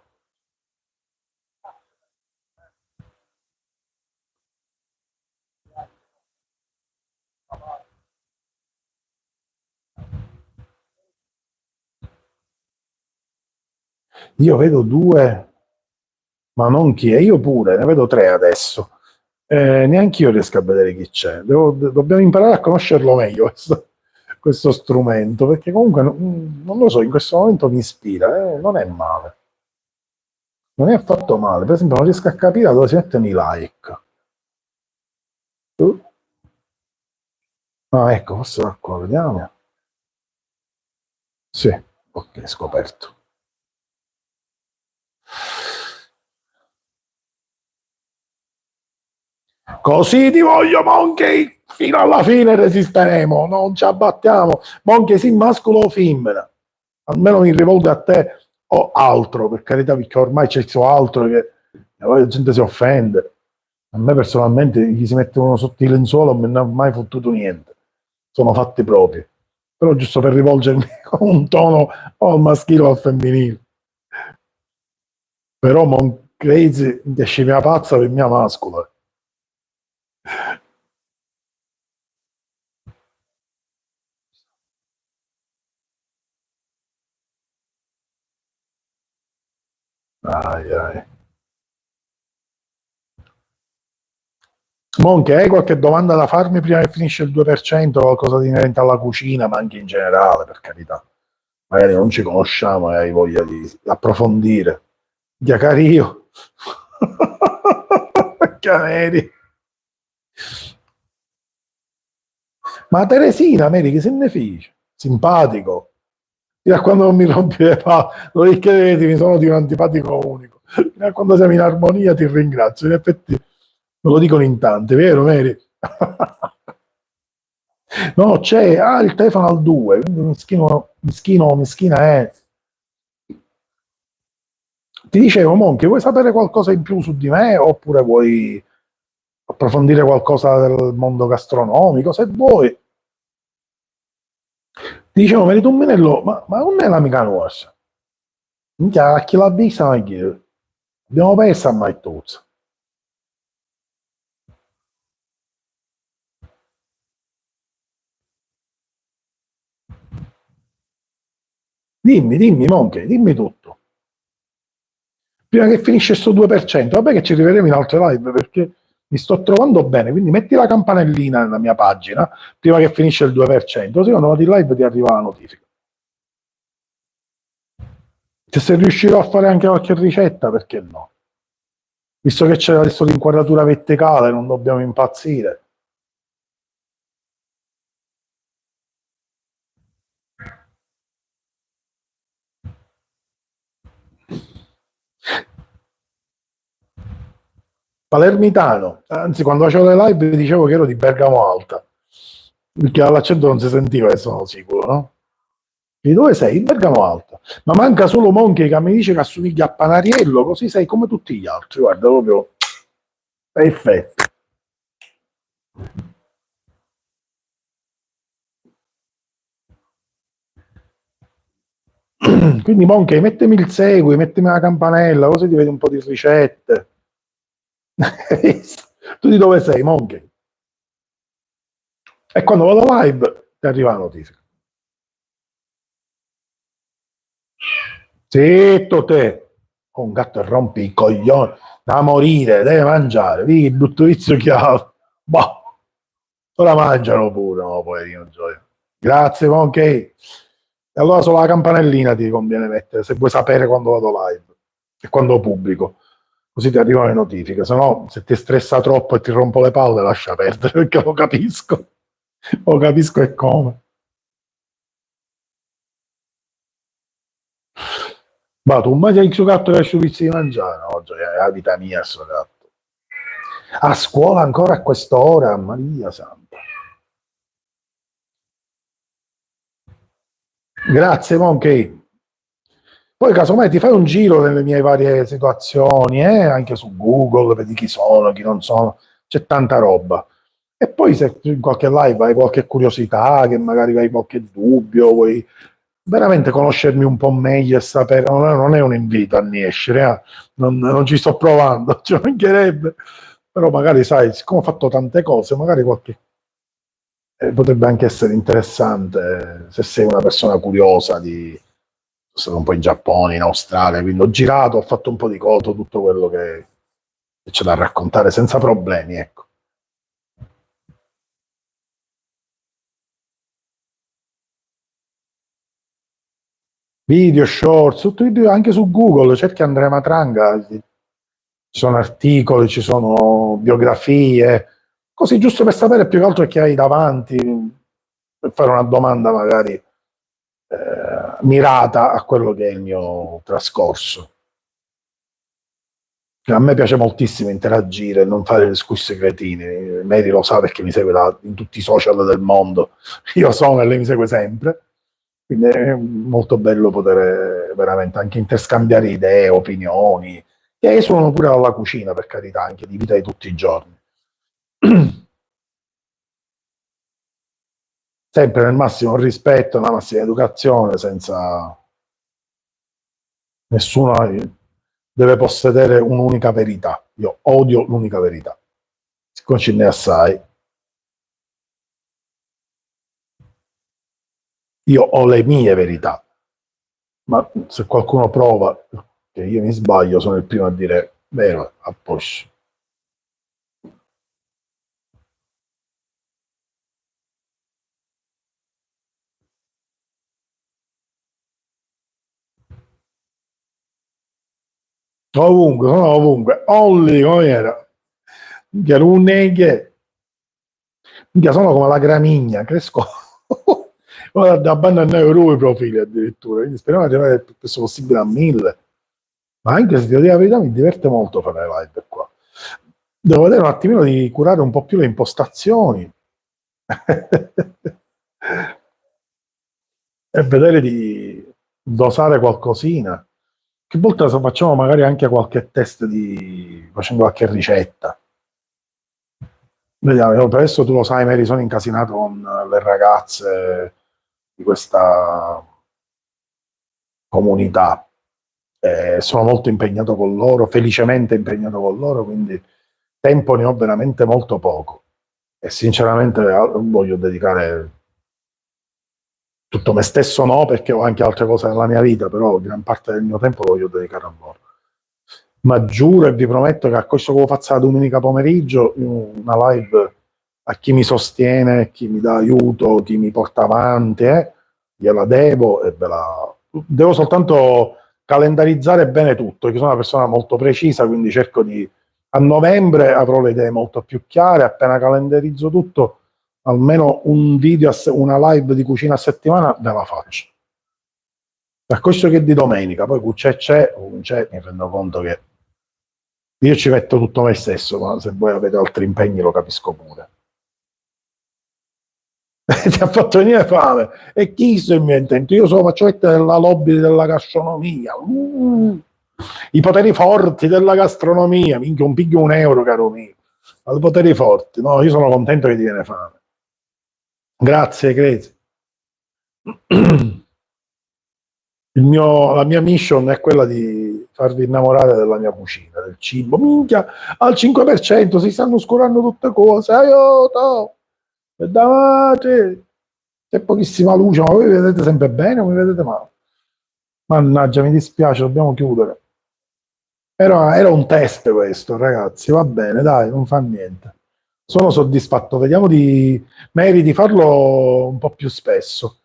Io vedo due, ma non chi è, io pure, ne vedo tre adesso. Neanche io riesco a vedere chi c'è. Dobbiamo imparare a conoscerlo meglio questo strumento, perché comunque non lo so, in questo momento mi ispira, non è male. Non è affatto male. Per esempio, non riesco a capire dove si mettono i like. Ah, ecco, forse da qua, vediamo. Sì, ok, scoperto. Così ti voglio, Monkey! Fino alla fine resisteremo, non ci abbattiamo. Monkey, sì, mascolo o femmina? Almeno mi rivolgo a te o altro, per carità, perché ormai c'è altro che la gente si offende. A me personalmente chi si mette uno sotto il lenzuolo non mi ha mai fottuto niente. Sono fatti propri. Però giusto per rivolgermi con un tono o al maschile o al femminile. Però Mon Crazy che scimmia pazza per mia mascola. Ai, ai. Monche, hai qualche domanda da farmi prima che finisce il 2%, qualcosa di inerente alla cucina, ma anche in generale, per carità. Magari non ci conosciamo e hai voglia di approfondire. Giacario. Caneri. Ma Teresina, Mary, che se ne fece? Simpatico. Fino a quando non mi rompi le palle, non è che mi sono di un antipatico unico. Fino a quando siamo in armonia ti ringrazio. In effetti me lo dicono in tante, vero Mary? No, c'è, il telefono al 2, quindi mischina è. Ti dicevo, Monchi, vuoi sapere qualcosa in più su di me oppure vuoi approfondire qualcosa del mondo gastronomico? Se vuoi. Ti dicevo, merito un minello, ma non è l'amica nostra. Minchia, a chi l'ha vista, ma chi? Abbiamo perso a mai tuzza. Dimmi, Monchi, dimmi tutto. Prima che finisce questo 2%, vabbè che ci rivedremo in altre live perché mi sto trovando bene, quindi metti la campanellina nella mia pagina prima che finisce il 2%, così quando vado in live ti arriva la notifica. Se riuscirò a fare anche qualche ricetta, perché no? Visto che c'è adesso l'inquadratura verticale, non dobbiamo impazzire. Palermitano, anzi quando facevo le live dicevo che ero di Bergamo Alta, perché all'accento non si sentiva e sono sicuro, no? Di dove sei? In Bergamo Alta. Ma manca solo Monkey che mi dice che assomiglia a Panariello, così sei come tutti gli altri, guarda, proprio perfetto. Quindi Monkey, mettimi il segui, mettimi la campanella, così ti vedi un po' di ricette. Tu di dove sei, Monkey? E quando vado live ti arriva la notifica. Zitto te, un gatto e rompi i coglioni, da morire, deve mangiare, vedi che brutto vizio che ha. Boh, ora mangiano pure, no, poverino Gioia. Grazie, Monkey. E allora solo la campanellina ti conviene mettere, se vuoi sapere quando vado live e quando pubblico. Così ti arrivano le notifiche, se no se ti stressa troppo e ti rompo le palle lascia perdere, perché lo capisco. Lo capisco e come. Ma tu mai hai il gatto che esce pizzi di mangiare? No, Gioia, è la vita mia sto gatto. A scuola ancora a quest'ora, Maria Santa. Grazie, Monkey. Poi casomai ti fai un giro nelle mie varie situazioni, anche su Google, vedi chi sono, chi non sono, c'è tanta roba. E poi se in qualche live hai qualche curiosità, che magari hai qualche dubbio, vuoi veramente conoscermi un po' meglio e sapere, non è un invito a niescere, non ci sto provando, ci mancherebbe, però magari sai, siccome ho fatto tante cose, magari qualche potrebbe anche essere interessante se sei una persona curiosa di sono stato un po' in Giappone, in Australia, quindi ho girato, ho fatto un po' di cose, tutto quello che c'è da raccontare senza problemi, ecco. Video, shorts, tutto video, anche su Google, cerchi Andrea Matranga, ci sono articoli, ci sono biografie, così giusto per sapere più che altro che hai davanti, per fare una domanda magari mirata a quello che è il mio trascorso. A me piace moltissimo interagire, non fare discorsi cretini. Mary lo sa perché mi segue in tutti i social del mondo. Io sono e lei mi segue sempre. Quindi è molto bello poter veramente anche interscambiare idee, opinioni, che esulano pure dalla cucina, per carità, anche di vita di tutti i giorni. Sempre nel massimo rispetto, nella massima educazione, senza nessuno deve possedere un'unica verità. Io odio l'unica verità. Siccome ce n'è assai, io ho le mie verità, ma se qualcuno prova che io mi sbaglio, sono il primo a dire vero, a posto. Ovunque, sono ovunque. Olli, come era? Minchia, che minchia, sono come la gramigna, cresco. Ora da abbandonare euro i profili addirittura, quindi speriamo di arrivare il più presto possibile a 1000. Ma anche se ti dico la verità, mi diverte molto fare le live qua. Devo vedere un attimino di curare un po' più le impostazioni e vedere di dosare qualcosina. Che volta se facciamo magari anche qualche test di facendo qualche ricetta. Vediamo, io per adesso tu lo sai, Mary, sono incasinato con le ragazze di questa comunità. Sono molto impegnato con loro, felicemente impegnato con loro, quindi tempo ne ho veramente molto poco. E sinceramente voglio dedicare tutto me stesso no, perché ho anche altre cose nella mia vita, però gran parte del mio tempo lo voglio dedicare a loro. Ma giuro e vi prometto che a questo che lo faccio la domenica pomeriggio, una live a chi mi sostiene, chi mi dà aiuto, chi mi porta avanti, gliela devo e ve la... Devo soltanto calendarizzare bene tutto, perché sono una persona molto precisa, quindi cerco di... A novembre avrò le idee molto più chiare, appena calendarizzo tutto, almeno un video, una live di cucina a settimana ve la faccio. Per questo che di domenica, poi c'è, mi rendo conto che Io ci metto tutto me stesso, ma se voi avete altri impegni lo capisco pure. Ti ha fatto venire fame. E chi il mio intento? Io sono faccetta della lobby della gastronomia. I poteri forti della gastronomia. Minchia, un piglio €1, caro mio. Ma i poteri forti. No, io sono contento che ti viene fame. Grazie, Crazy. La mia mission è quella di farvi innamorare della mia cucina, del cibo. Minchia, al 5% si stanno oscurando tutte cose. Aiuto! E davanti c'è pochissima luce, ma voi mi vedete sempre bene o mi vedete male? Mannaggia, mi dispiace, dobbiamo chiudere. Era un test questo, ragazzi, va bene, dai, non fa niente. Sono soddisfatto, vediamo di meriti farlo un po' più spesso.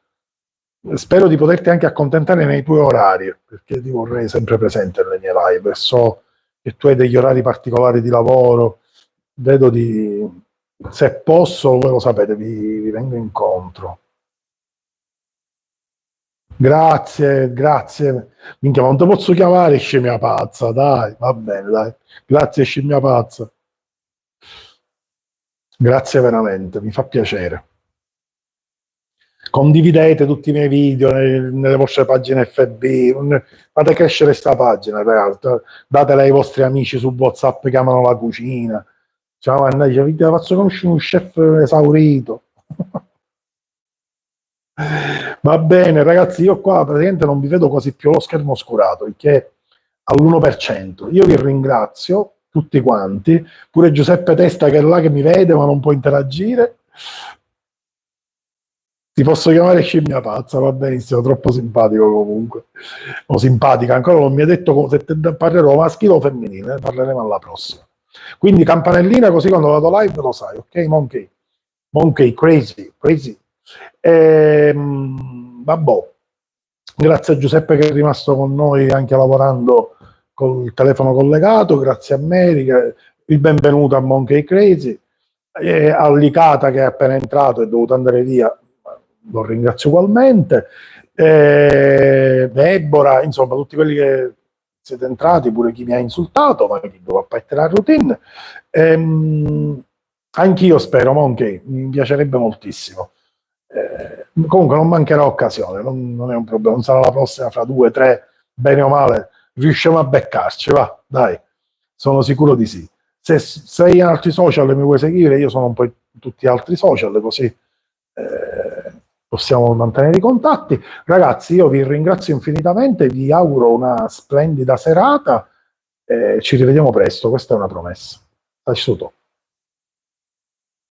Spero di poterti anche accontentare nei tuoi orari, perché ti vorrei sempre presente nelle mie live. So che tu hai degli orari particolari di lavoro, vedo di... Se posso, voi lo sapete, vi vengo incontro. Grazie, grazie. Minchia, ma non ti posso chiamare scimmia pazza, dai, va bene, dai. Grazie scimmia pazza. Grazie veramente, mi fa piacere. Condividete tutti i miei video nelle vostre pagine FB, fate crescere questa pagina, ragazzi. Datela ai vostri amici su WhatsApp che amano la cucina. Ciao, mannaggia, vi faccio conoscere un chef esaurito. Va bene, ragazzi, io qua praticamente non vi vedo quasi più lo schermo oscurato, il che è all'1%. Io vi ringrazio tutti quanti, pure Giuseppe Testa che è là che mi vede ma non può interagire. Ti posso chiamare scimmia pazza, va benissimo, troppo simpatico comunque. O simpatica, ancora non mi ha detto se parlerò maschile o femminile, parleremo alla prossima. Quindi campanellina così quando vado live lo sai, ok? Monkey, Monkey, crazy, crazy. Vabbè, grazie a Giuseppe che è rimasto con noi anche lavorando col telefono collegato, grazie a Mary, il benvenuto a Monkey Crazy, a Licata che è appena entrato e è dovuto andare via, lo ringrazio ugualmente, Deborah, insomma tutti quelli che siete entrati, pure chi mi ha insultato, ma chi doveva partire la routine. Anch'io spero, Monkey, mi piacerebbe moltissimo. Comunque non mancherà occasione, non è un problema, non sarà la prossima fra 2, 3, bene o male, riusciamo a beccarci, va, dai, sono sicuro di sì. Se sei in altri social e mi vuoi seguire, io sono un po' in tutti gli altri social, così possiamo mantenere i contatti. Ragazzi, io vi ringrazio infinitamente, vi auguro una splendida serata, ci rivediamo presto, questa è una promessa. Taciuto.